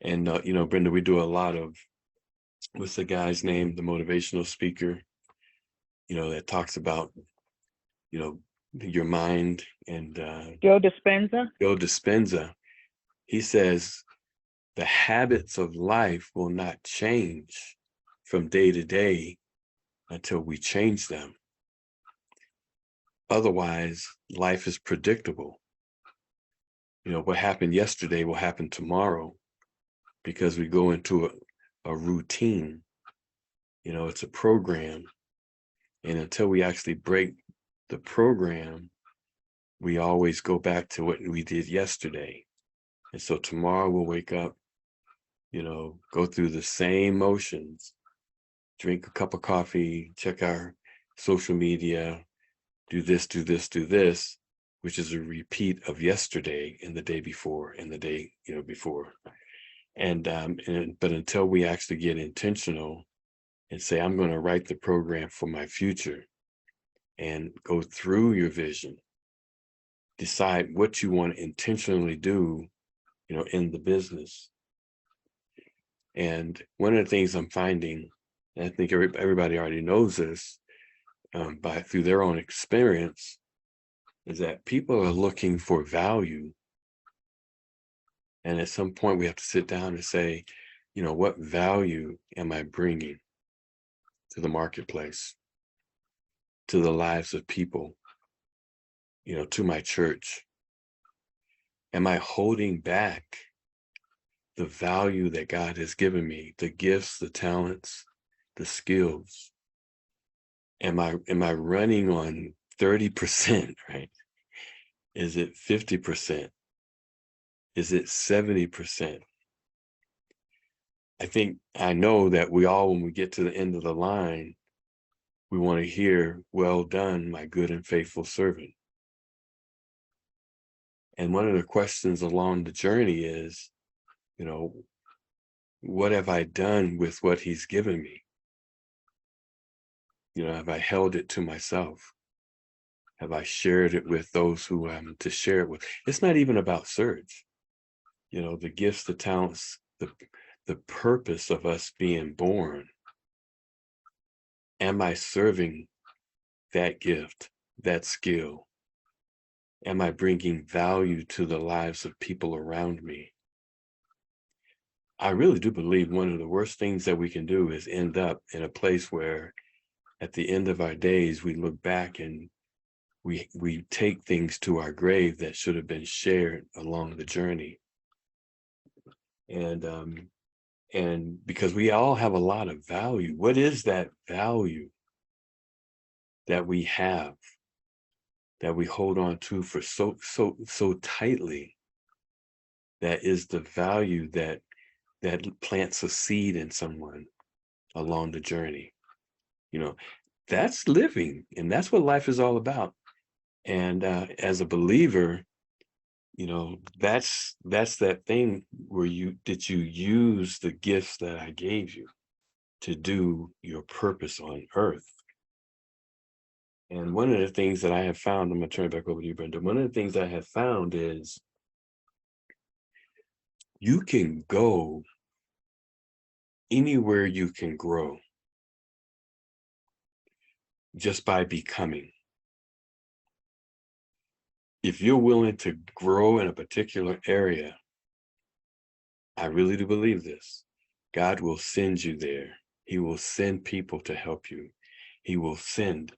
And Brenda, we do a lot of, what's the guy's name, the motivational speaker, that talks about, your mind, and Joe Dispenza. Joe Dispenza. He says the habits of life will not change from day to day until we change them. Otherwise, life is predictable. What happened yesterday will happen tomorrow because we go into a routine. It's a program. And until we actually break the program, we always go back to what we did yesterday. And so tomorrow we'll wake up, go through the same motions, drink a cup of coffee, check our social media, do this, which is a repeat of yesterday and the day before and the day, before. But until we actually get intentional and say, I'm going to write the program for my future, and go through your vision, decide what you want to intentionally do in the business. And one of the things I'm finding, and I think everybody already knows this through their own experience, is that people are looking for value. And at some point we have to sit down and say, what value am I bringing to the marketplace, to the lives of people, to my church? Am I holding back the value that God has given me, the gifts, the talents, the skills? Am I running on 30%, right? Is it 50%? Is it 70%? I know that we all, when we get to the end of the line, we want to hear, "Well done, my good and faithful servant." And one of the questions along the journey is, what have I done with what he's given me? Have I held it to myself? Have I shared it with those who I'm to share it with? It's not even about Serge. The gifts, the talents, the purpose of us being born. Am I serving that gift, that skill? Am I bringing value to the lives of people around me? I really do believe one of the worst things that we can do is end up in a place where at the end of our days, we look back and we take things to our grave that should have been shared along the journey. And because we all have a lot of value, what is that value that we have, that we hold on to for so tightly? That is the value that plants a seed in someone along the journey. That's living, and that's what life is all about. And as a believer, that's that thing where you use the gifts that I gave you to do your purpose on earth. And one of the things that I have found, I'm gonna turn it back over to you, Brenda. One of the things I have found is you can go anywhere you can grow just by becoming. If you're willing to grow in a particular area, I really do believe this, God will send you there. He will send people to help you. He will send.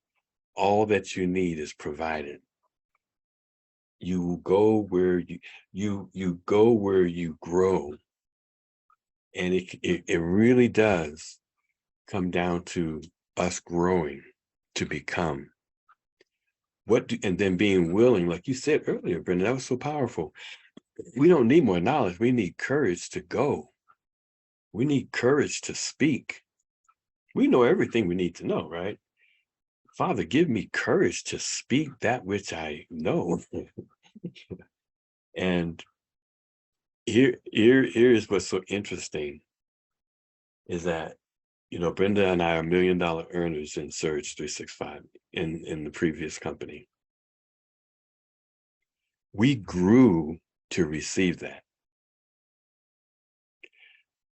All that you need is provided. You go where you go where you grow. And it really does come down to us growing to become. And then being willing, like you said earlier, Brenda, that was so powerful. We don't need more knowledge. We need courage to go. We need courage to speak. We know everything we need to know, right? Father, give me courage to speak that which I know. And here is what's so interesting is that, Brenda and I are $1 million earners in Surge 365 in the previous company. We grew to receive that.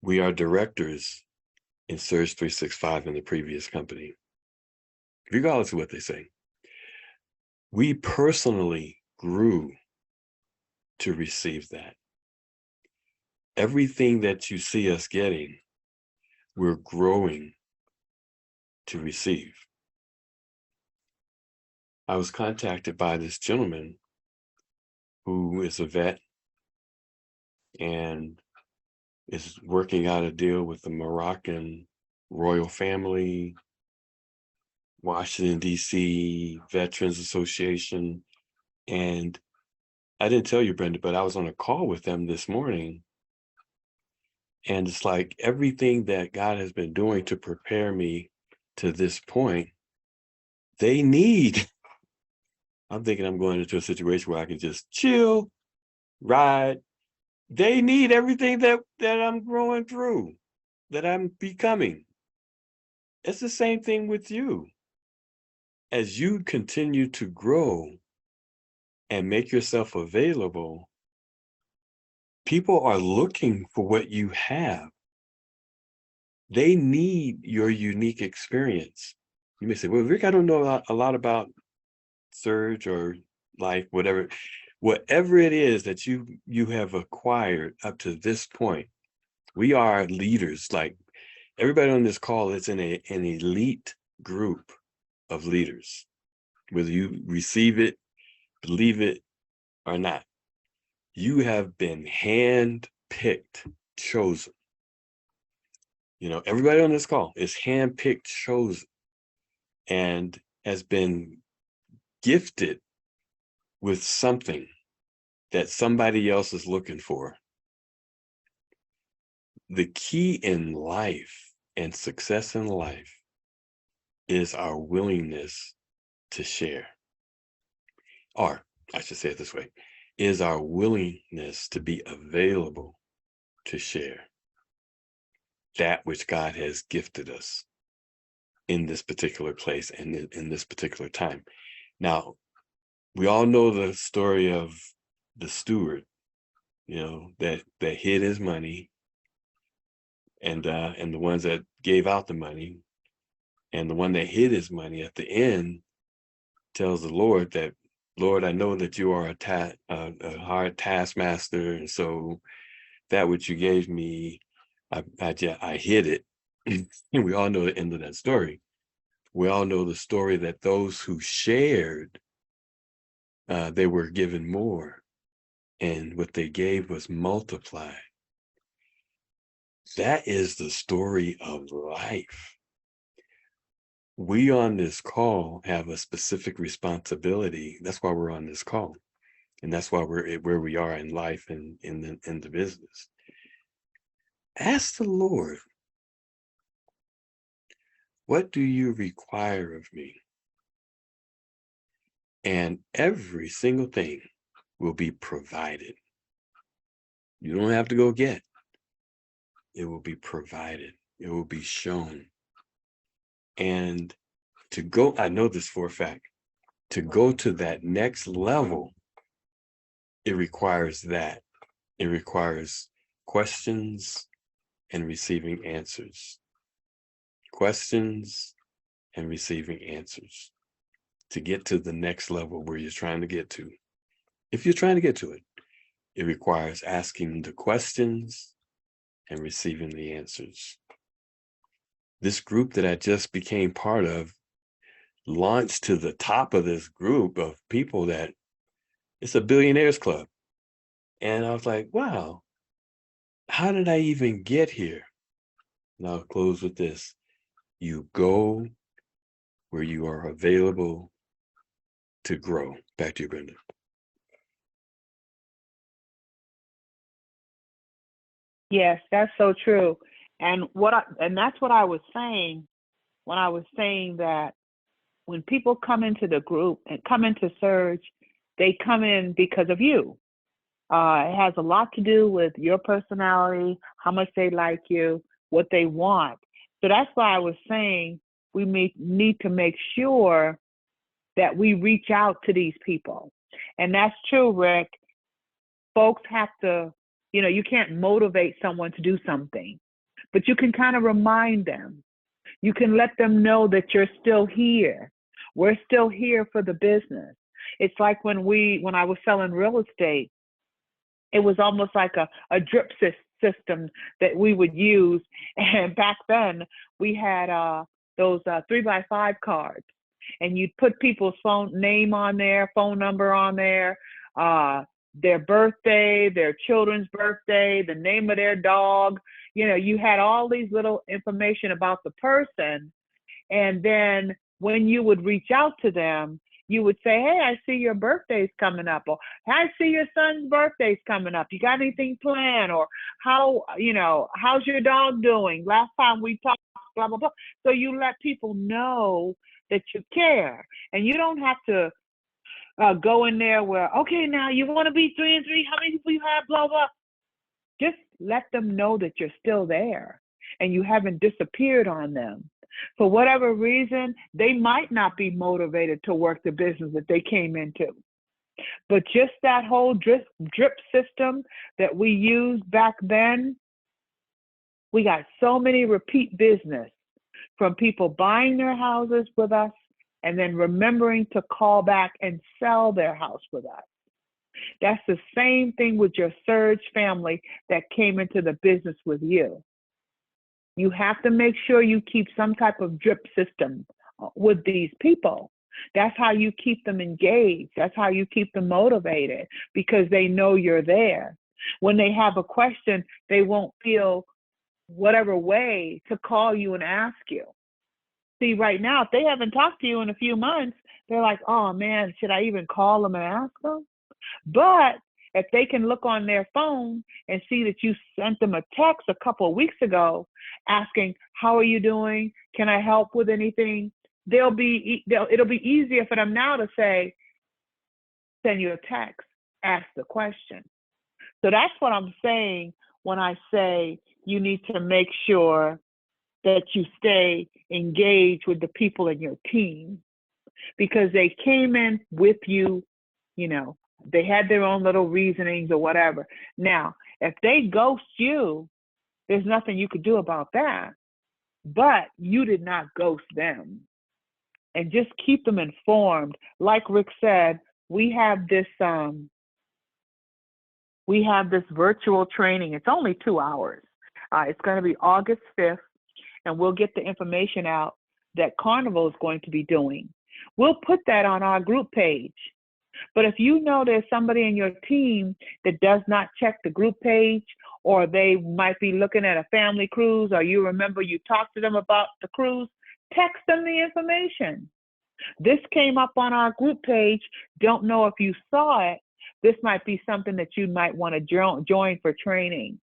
We are directors in Surge 365 in the previous company, regardless of what they say. We personally grew to receive that. Everything that you see us getting, we're growing to receive. I was contacted by this gentleman who is a vet and is working out a deal with the Moroccan royal family, Washington, D.C. Veterans Association. And I didn't tell you, Brenda, but I was on a call with them this morning. And it's like everything that God has been doing to prepare me to this point, they need. I'm thinking I'm going into a situation where I can just chill, ride. They need everything that I'm growing through, that I'm becoming. It's the same thing with you. As you continue to grow and make yourself available, People are looking for what you have. They need your unique experience. You may say, well, Rick, I don't know a lot about Surge or life, whatever. Whatever it is that you have acquired up to this point, we are leaders. Like everybody on this call is in an elite group of leaders, whether you receive it, believe it, or not. You have been hand-picked, chosen. You know, everybody on this call is hand-picked, chosen, and has been gifted with something that somebody else is looking for. The key in life and success in life is our willingness to share. Or I should say it this way, is our willingness to be available to share that which God has gifted us in this particular place and in this particular time. Now, we all know the story of the steward, you know, that hid his money, and the ones that gave out the money, and the one that hid his money at the end tells the Lord that, Lord, I know that you are a hard taskmaster, and so that which you gave me, I hid it. And we all know the end of that story. We all know the story that those who shared, they were given more, and what they gave was multiplied. That is the story of life. We on this call have a specific responsibility. That's why we're on this call. And that's why we're where we are in life and in the business. Ask the Lord, what do you require of me? And every single thing will be provided. You don't have to go get. It will be provided. It will be shown. And to go, I know this for a fact, to go to that next level, it requires that. It requires questions and receiving answers. Questions and receiving answers to get to the next level where you're trying to get to. If you're trying to get to it, it requires asking the questions and receiving the answers. This group that I just became part of launched to the top of this group of people that it's a billionaires club. And I was like, wow, how did I even get here? And I'll close with this. You go where you are available to grow. Back to you, Brenda. Yes, that's so true. And that's what I was saying when I was saying that when people come into the group and come into Surge, they come in because of you. It has a lot to do with your personality, how much they like you, what they want. So that's why I was saying we need to make sure that we reach out to these people. And that's true, Rick. Folks have to, you can't motivate someone to do something, but you can kind of remind them. You can let them know that you're still here. We're still here for the business. It's like when I was selling real estate, it was almost like a drip system that we would use. And back then we had those 3x5 cards, and you'd put people's name on there, phone number on there, their birthday, their children's birthday, the name of their dog. You had all these little information about the person. And then when you would reach out to them, you would say, hey, I see your birthday's coming up, or hey, I see your son's birthday's coming up. You got anything planned? Or how's your dog doing? Last time we talked, blah, blah, blah. So you let people know that you care. And you don't have to go in there where, okay, now you want to be 3 and 3, how many people you have, blah, blah. Just let them know that you're still there and you haven't disappeared on them. For whatever reason, they might not be motivated to work the business that they came into. But just that whole drip system that we used back then, we got so many repeat business from people buying their houses with us and then remembering to call back and sell their house with us. That's the same thing with your Surge family that came into the business with you. You have to make sure you keep some type of drip system with these people. That's how you keep them engaged. That's how you keep them motivated, because they know you're there. When they have a question, they won't feel whatever way to call you and ask you. See, right now, if they haven't talked to you in a few months, they're like, oh man, should I even call them and ask them? But if they can look on their phone and see that you sent them a text a couple of weeks ago asking, how are you doing? Can I help with anything? It'll be easier for them now to say, send you a text, ask the question. So that's what I'm saying when I say you need to make sure that you stay engaged with the people in your team, because they came in with you, they had their own little reasonings or whatever. Now, if they ghost you, there's nothing you could do about that. But you did not ghost them. And just keep them informed. Like Rick said, we have this virtual training. It's only 2 hours. It's going to be August 5th, and we'll get the information out that Carnival is going to be doing. We'll put that on our group page. But if you know there's somebody in your team that does not check the group page, or they might be looking at a family cruise, or you remember you talked to them about the cruise, text them the information. This came up on our group page. Don't know if you saw it. This might be something that you might want to join for training.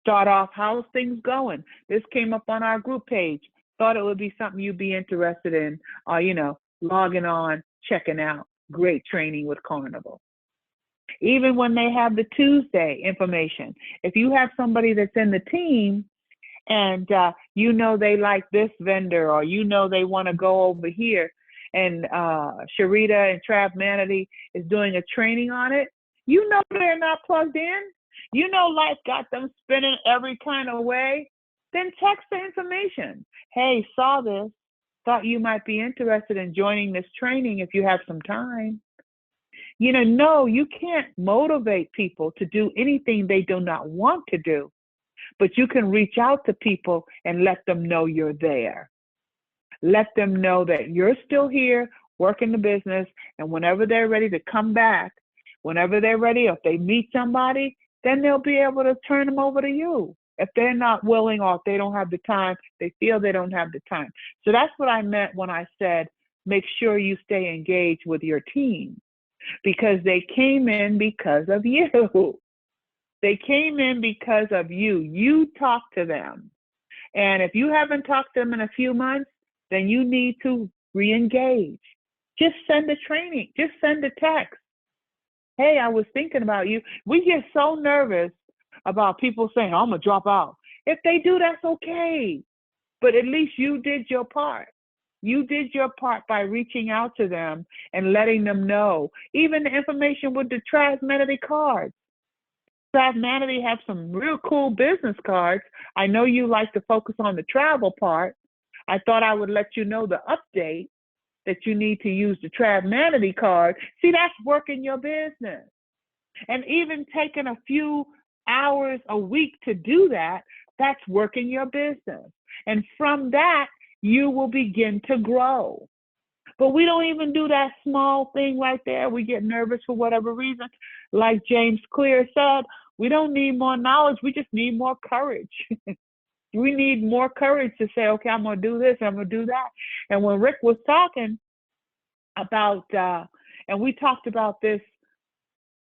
Start off, how's things going? This came up on our group page. Thought it would be something you'd be interested in, logging on, checking out. Great training with Carnival. Even when they have the Tuesday information, if you have somebody that's in the team and they like this vendor, or they want to go over here, and Sharita and Trav Manatee is doing a training on it, they're not plugged in, life got them spinning every kind of way, then text the information. Hey, saw this, thought you might be interested in joining this training if you have some time. No, you can't motivate people to do anything they do not want to do, but you can reach out to people and let them know you're there. Let them know that you're still here working the business, and whenever they're ready to come back, whenever they're ready, or if they meet somebody, then they'll be able to turn them over to you. If they're not willing, or if they don't have the time, they feel they don't have the time. So that's what I meant when I said, make sure you stay engaged with your team, because they came in because of you. They came in because of you. You talked to them. And if you haven't talked to them in a few months, then you need to re-engage. Just send a training. Just send a text. Hey, I was thinking about you. We get so nervous about people saying, I'm going to drop out. If they do, that's okay. But at least you did your part. You did your part by reaching out to them and letting them know. Even the information with the Trav Manatee cards. Trav Manatee have some real cool business cards. I know you like to focus on the travel part. I thought I would let you know the update that you need to use the Trav Manatee card. See, that's working your business. And even taking a few hours a week to do that, that's working your business. And from that, you will begin to grow. But we don't even do that small thing right there. We get nervous for whatever reason. Like James Clear said, we don't need more knowledge. We just need more courage. We need more courage to say, okay, I'm going to do this, I'm going to do that. And when Rick was talking about, and we talked about this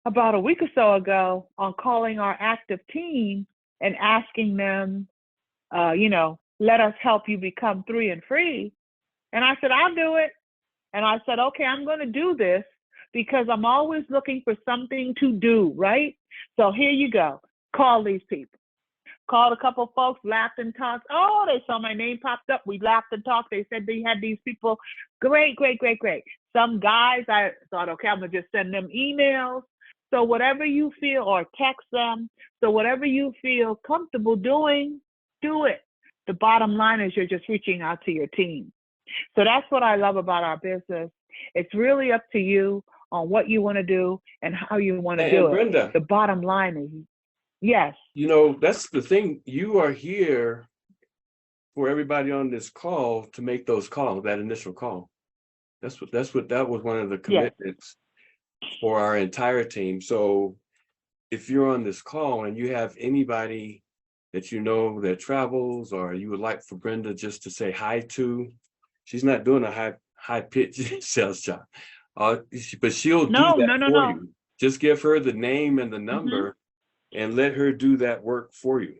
about a week or so ago on calling our active team and asking them, let us help you become 3 and free. And I said, I'll do it. And I said, okay, I'm going to do this because I'm always looking for something to do, right? So here you go. Call these people. Called a couple of folks, laughed and talked. Oh, they saw my name popped up. We laughed and talked. They said they had these people. Great, great, great, great. Some guys, I thought, okay, I'm going to just send them emails. So whatever you feel, or text them. So whatever you feel comfortable doing, do it. The bottom line is you're just reaching out to your team. So that's what I love about our business. It's really up to you on what you want to do and how you want to do And it. Brenda, The bottom line is, yes. you know, that's the thing. You are here for everybody on this call to make those calls, that initial call. That was one of the commitments for our entire team. So if you're on this call and you have anybody that you know that travels, or you would like for Brenda just to say hi to, she's not doing a high pitch sales job, but she'll do that for you. Just give her the name and the number and let her do that work for you.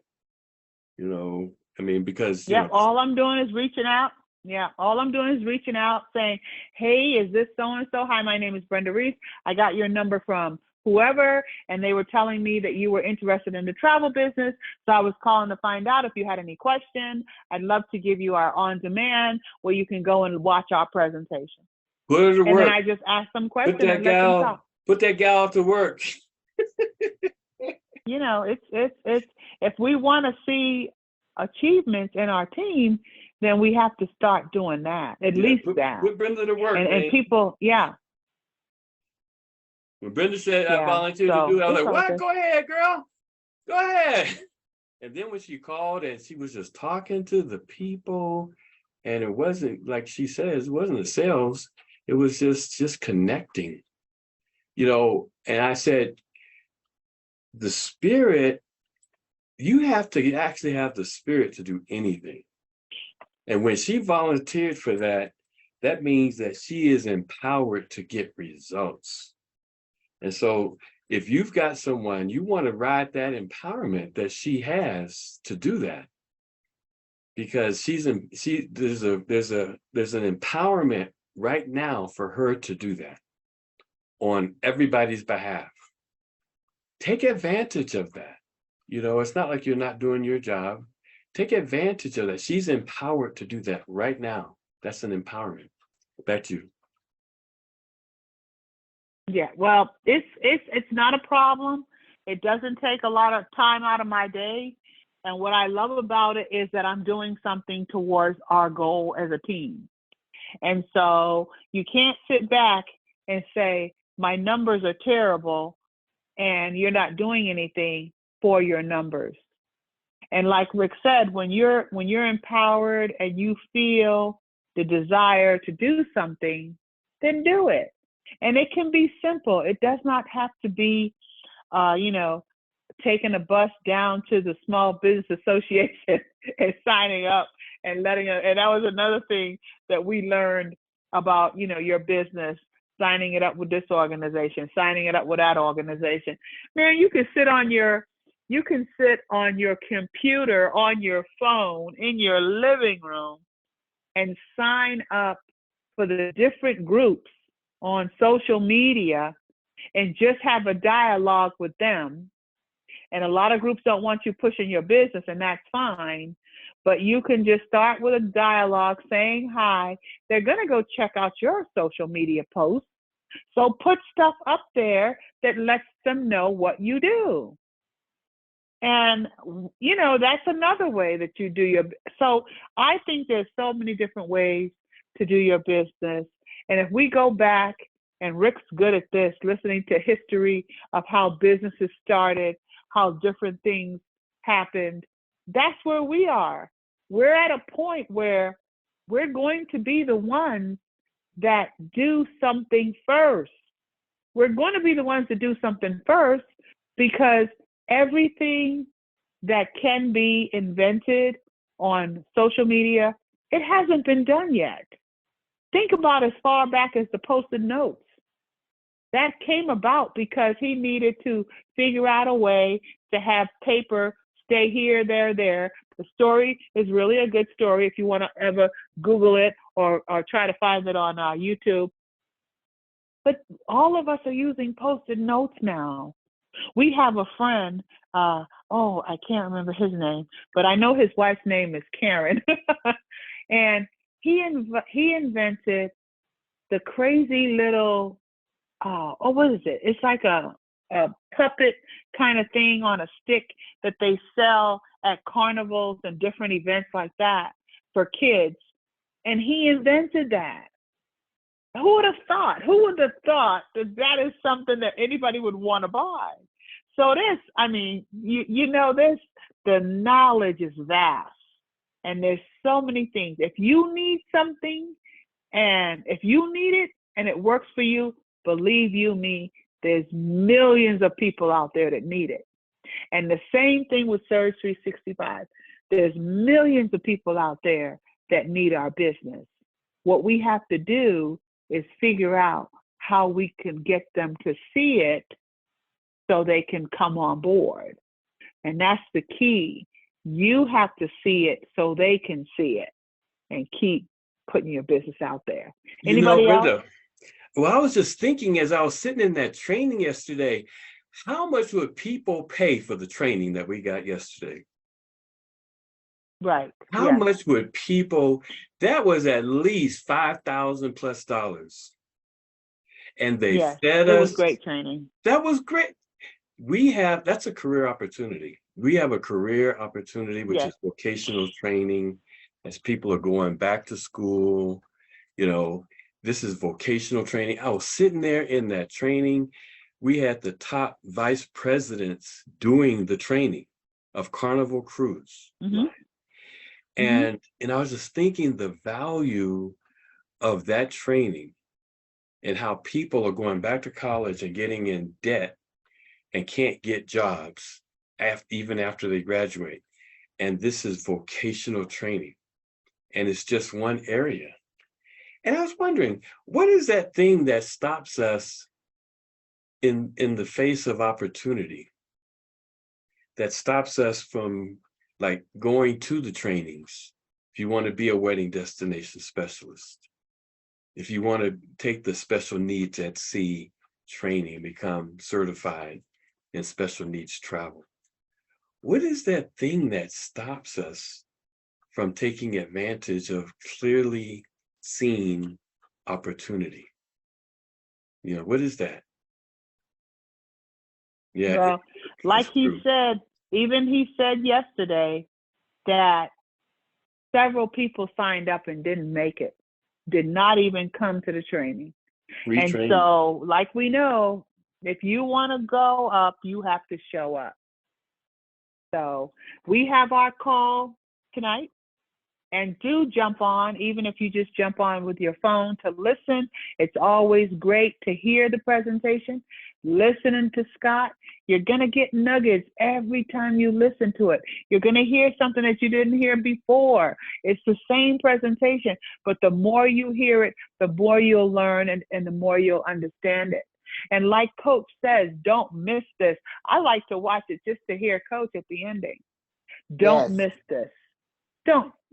You know, I mean, because you know, all I'm doing is reaching out. Yeah, all I'm doing is reaching out, saying, hey, is this so-and-so? Hi, my name is Brenda Reese. I got your number from whoever, and they were telling me that you were interested in the travel business. So I was calling to find out if you had any questions. I'd love to give you our on-demand where you can go and watch our presentation. Put her to work. And then I just ask them questions and let them talk. Put that gal to work. You know, it's if we want to see achievements in our team, then we have to start doing that. At least that. Put Brenda to work, and people, When Brenda said I volunteered to do it, I was like, what? Go ahead, girl. Go ahead. And then when she called and she was just talking to the people, and it wasn't, like she says, it wasn't the sales, it was just connecting. You know, and I said, the spirit, you have to actually have the spirit to do anything. And when she volunteered for that, that means that she is empowered to get results. And so if you've got someone, you want to ride that empowerment that she has to do that, because there's an empowerment right now for her to do that on everybody's behalf. Take advantage of that. You know, it's not like you're not doing your job. Take advantage of that. She's empowered to do that right now. That's an empowerment. Back to you. Yeah, well, it's not a problem. It doesn't take a lot of time out of my day. And what I love about it is that I'm doing something towards our goal as a team. And so you can't sit back and say, my numbers are terrible, and you're not doing anything for your numbers. And like Rick said, when you're empowered and you feel the desire to do something, then do it. And it can be simple. It does not have to be, taking a bus down to the Small Business Association and signing up and letting it. And that was another thing that we learned about, your business, signing it up with this organization, signing it up with that organization. Man, you can sit on your computer, on your phone, in your living room, and sign up for the different groups on social media and just have a dialogue with them. And a lot of groups don't want you pushing your business, and that's fine. But you can just start with a dialogue saying hi. They're going to go check out your social media posts. So put stuff up there that lets them know what you do. And, that's another way that you do your. So I think there's so many different ways to do your business. And if we go back, and Rick's good at this, listening to history of how businesses started, how different things happened, that's where we are. We're at a point where we're going to be the ones that do something first. We're going to be the ones that do something first, because everything that can be invented on social media, it hasn't been done yet. Think about as far back as the Post-it notes. That came about because he needed to figure out a way to have paper stay here, there. The story is really a good story if you want to ever Google it or try to find it on YouTube. But all of us are using Post-it notes now. We have a friend, I can't remember his name, but I know his wife's name is Karen. And he invented the crazy little, what is it? It's like a puppet kind of thing on a stick that they sell at carnivals and different events like that for kids. And he invented that. Who would have thought? Who would have thought that that is something that anybody would want to buy? So this, I mean, you know this, the knowledge is vast. And there's so many things. If you need something and if you need it and it works for you, believe you me, there's millions of people out there that need it. And the same thing with Surge 365. There's millions of people out there that need our business. What we have to do is figure out how we can get them to see it so they can come on board. And that's the key. You have to see it so they can see it and keep putting your business out there. Anybody else? Brenda, well, I was just thinking as I was sitting in that training yesterday, how much would people pay for the training that we got yesterday? Right. How much would people, that was at least $5,000 plus. And they fed us. It was great training. That was great. That's a career opportunity. We have a career opportunity, which is vocational training as people are going back to school. You know, this is vocational training. I was sitting there in that training. We had the top vice presidents doing the training of Carnival Cruise Line. And I was just thinking the value of that training and how people are going back to college and getting in debt and can't get jobs even after they graduate. And this is vocational training. And it's just one area. And I was wondering, what is that thing that stops us in the face of opportunity, that stops us from like going to the trainings? If you want to be a wedding destination specialist, if you want to take the special needs at sea training, become certified in special needs travel, what is that thing that stops us from taking advantage of clearly seen opportunity? You know, what is that? Yeah. Well, like he said, even he said yesterday that several people signed up and didn't make it, did not even come to the training. And so, like we know, if you want to go up, you have to show up. So we have our call tonight. And do jump on, even if you just jump on with your phone to listen. It's always great to hear the presentation. Listening to Scott, you're going to get nuggets every time you listen to it. You're going to hear something that you didn't hear before. It's the same presentation, but the more you hear it, the more you'll learn and the more you'll understand it. And like Coach says, don't miss this. I like to watch it just to hear Coach at the ending. Don't miss this.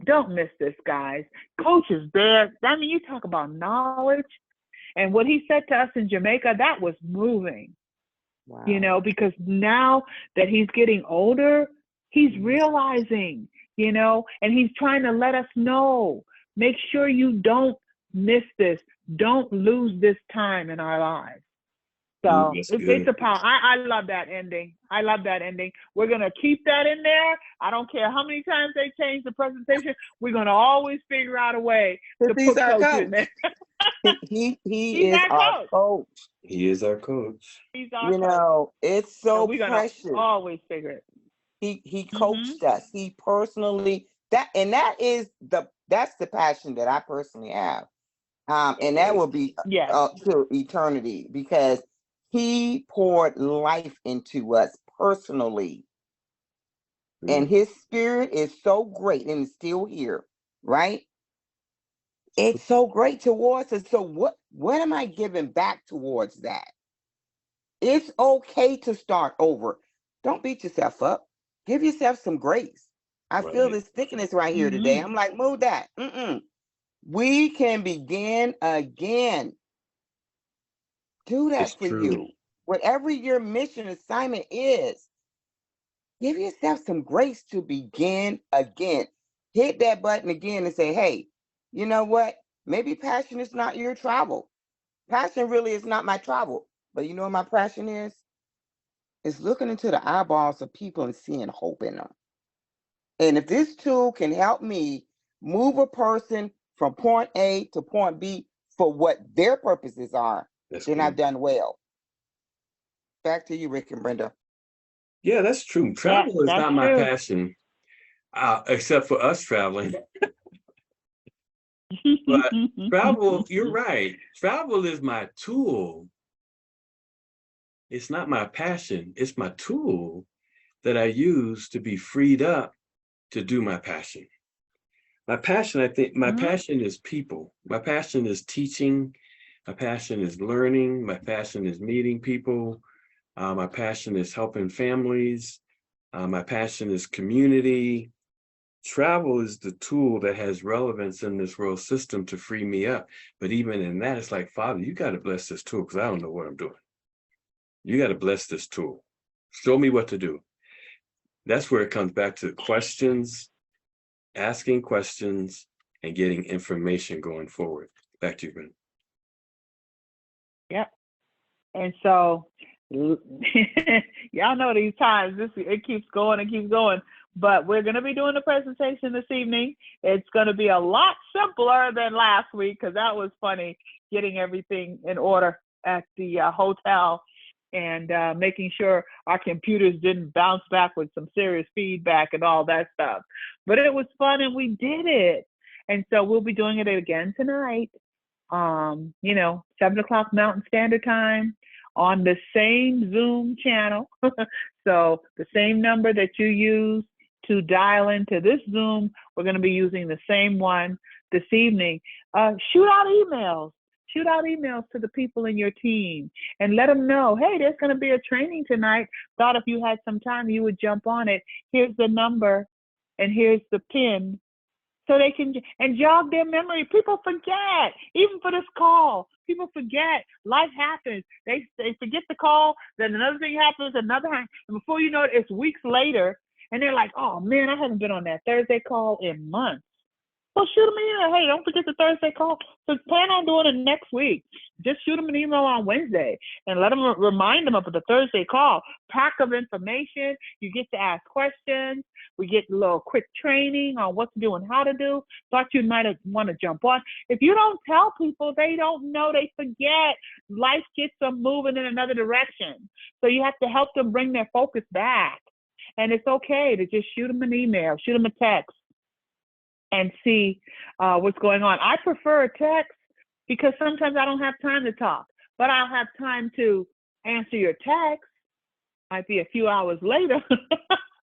Don't miss this, guys. Coach is there. I mean, you talk about knowledge. And what he said to us in Jamaica, that was moving. Wow. You know, because now that he's getting older, he's realizing, you know, and he's trying to let us know, make sure you don't miss this. Don't lose this time in our lives. So it's a power. I love that ending. I love that ending. We're going to keep that in there. I don't care how many times they change the presentation. We're going to always figure out a way to put Coach in there. He is our coach. He is our coach. He's our coach. Know, it's so precious. Always figure it. He coached us. He personally that's the passion that I personally have. And that will be to eternity, because he poured life into us personally. And his spirit is so great and it's still here, right? It's so great towards us. So what am I giving back towards that? It's okay to start over. Don't beat yourself up. Give yourself some grace. I feel this thickness right here today. I'm like, move that. We can begin again. Do that for you. Whatever your mission assignment is, give yourself some grace to begin again. Hit that button again and say, hey, you know what? Maybe passion is not your travel. Passion really is not my travel. But you know what my passion is? It's looking into the eyeballs of people and seeing hope in them. And if this tool can help me move a person from point A to point B for what their purposes are, That's then cool. I've done well. Back to you, Rick and Brenda. Yeah, that's true. Travel is that's not my true. passion, except for us traveling. But travel, you're right. Travel is my tool. It's not my passion. It's my tool that I use to be freed up to do my passion. My passion, I think, my passion is people. My passion is teaching. My passion is learning. My passion is meeting people. My passion is helping families. My passion is community. Travel is the tool that has relevance in this world system to free me up. But even in that, it's like, Father, you got to bless this tool because I don't know what I'm doing. You got to bless this tool. Show me what to do. That's where it comes back to questions, asking questions, and getting information going forward. Back to you, Brenda. Yep. And so, y'all know these times, it keeps going and keeps going. But we're going to be doing the presentation this evening. It's going to be a lot simpler than last week because that was funny, getting everything in order at the hotel and making sure our computers didn't bounce back with some serious feedback and all that stuff. But it was fun and we did it. And so we'll be doing it again tonight, 7 o'clock Mountain Standard Time on the same Zoom channel. So the same number that you use to dial into this Zoom, we're going to be using the same one this evening. Shoot out emails to the people in your team and let them know, hey, there's going to be a training tonight. Thought if you had some time, you would jump on it. Here's the number and here's the pin. So they can, and jog their memory. People forget, even for this call, people forget. Life happens. They forget the call, then another thing happens, and before you know it, it's weeks later, and they're like, oh man, I haven't been on that Thursday call in months. Well, shoot them an email. Hey, don't forget the Thursday call. So plan on doing it next week. Just shoot them an email on Wednesday and let them remind them of the Thursday call. Pack of information. You get to ask questions. We get a little quick training on what to do and how to do. Thought you might want to jump on. If you don't tell people, they don't know. They forget. Life gets them moving in another direction. So you have to help them bring their focus back. And it's okay to just shoot them an email, shoot them a text, and see what's going on. I prefer a text because sometimes I don't have time to talk, but I'll have time to answer your text. Might be a few hours later,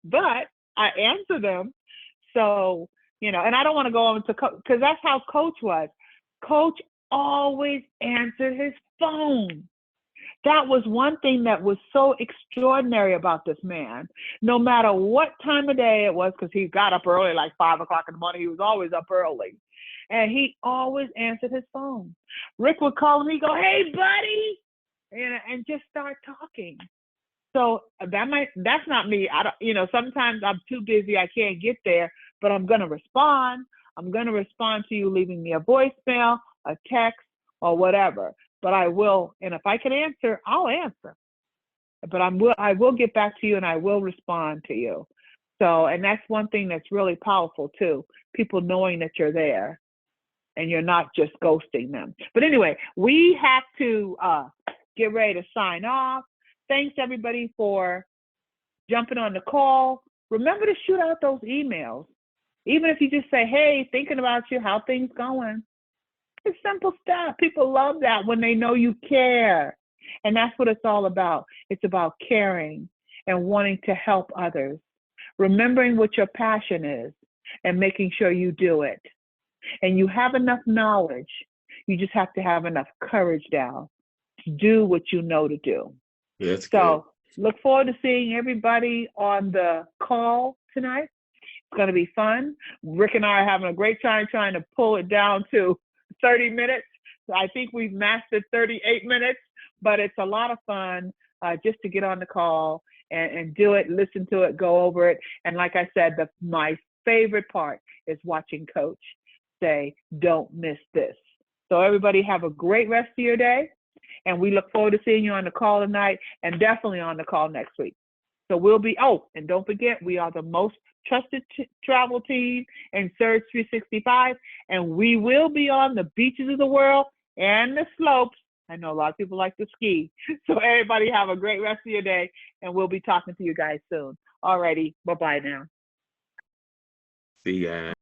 but I answer them. So, and I don't want to go on to because that's how Coach was. Coach always answered his phone. That was one thing that was so extraordinary about this man. No matter what time of day it was, because he got up early, like 5 o'clock in the morning. He was always up early. And he always answered his phone. Rick would call him, he'd go, hey, buddy, and just start talking. So that's not me. I don't, sometimes I'm too busy, I can't get there, but I'm going to respond. I'm going to respond to you leaving me a voicemail, a text, or whatever. But I will, and if I can answer, I'll answer. But I will get back to you and I will respond to you. So, and that's one thing that's really powerful too. People knowing that you're there and you're not just ghosting them. But anyway, we have to get ready to sign off. Thanks everybody for jumping on the call. Remember to shoot out those emails. Even if you just say, hey, thinking about you, how things going? It's simple stuff. People love that when they know you care. And that's what it's all about. It's about caring and wanting to help others. Remembering what your passion is and making sure you do it. And you have enough knowledge. You just have to have enough courage now to do what you know to do. Yeah, that's so good. Look forward to seeing everybody on the call tonight. It's going to be fun. Rick and I are having a great time trying to pull it down to 30 minutes. I think we've mastered 38 minutes, but it's a lot of fun just to get on the call and do it, listen to it, go over it. And like I said, my favorite part is watching Coach say, don't miss this. So everybody have a great rest of your day. And we look forward to seeing you on the call tonight and definitely on the call next week. So we'll be, oh, and don't forget, we are the most trusted travel team in Surge 365. And we will be on the beaches of the world and the slopes. I know a lot of people like to ski. So everybody have a great rest of your day. And we'll be talking to you guys soon. Alrighty, bye-bye now. See ya.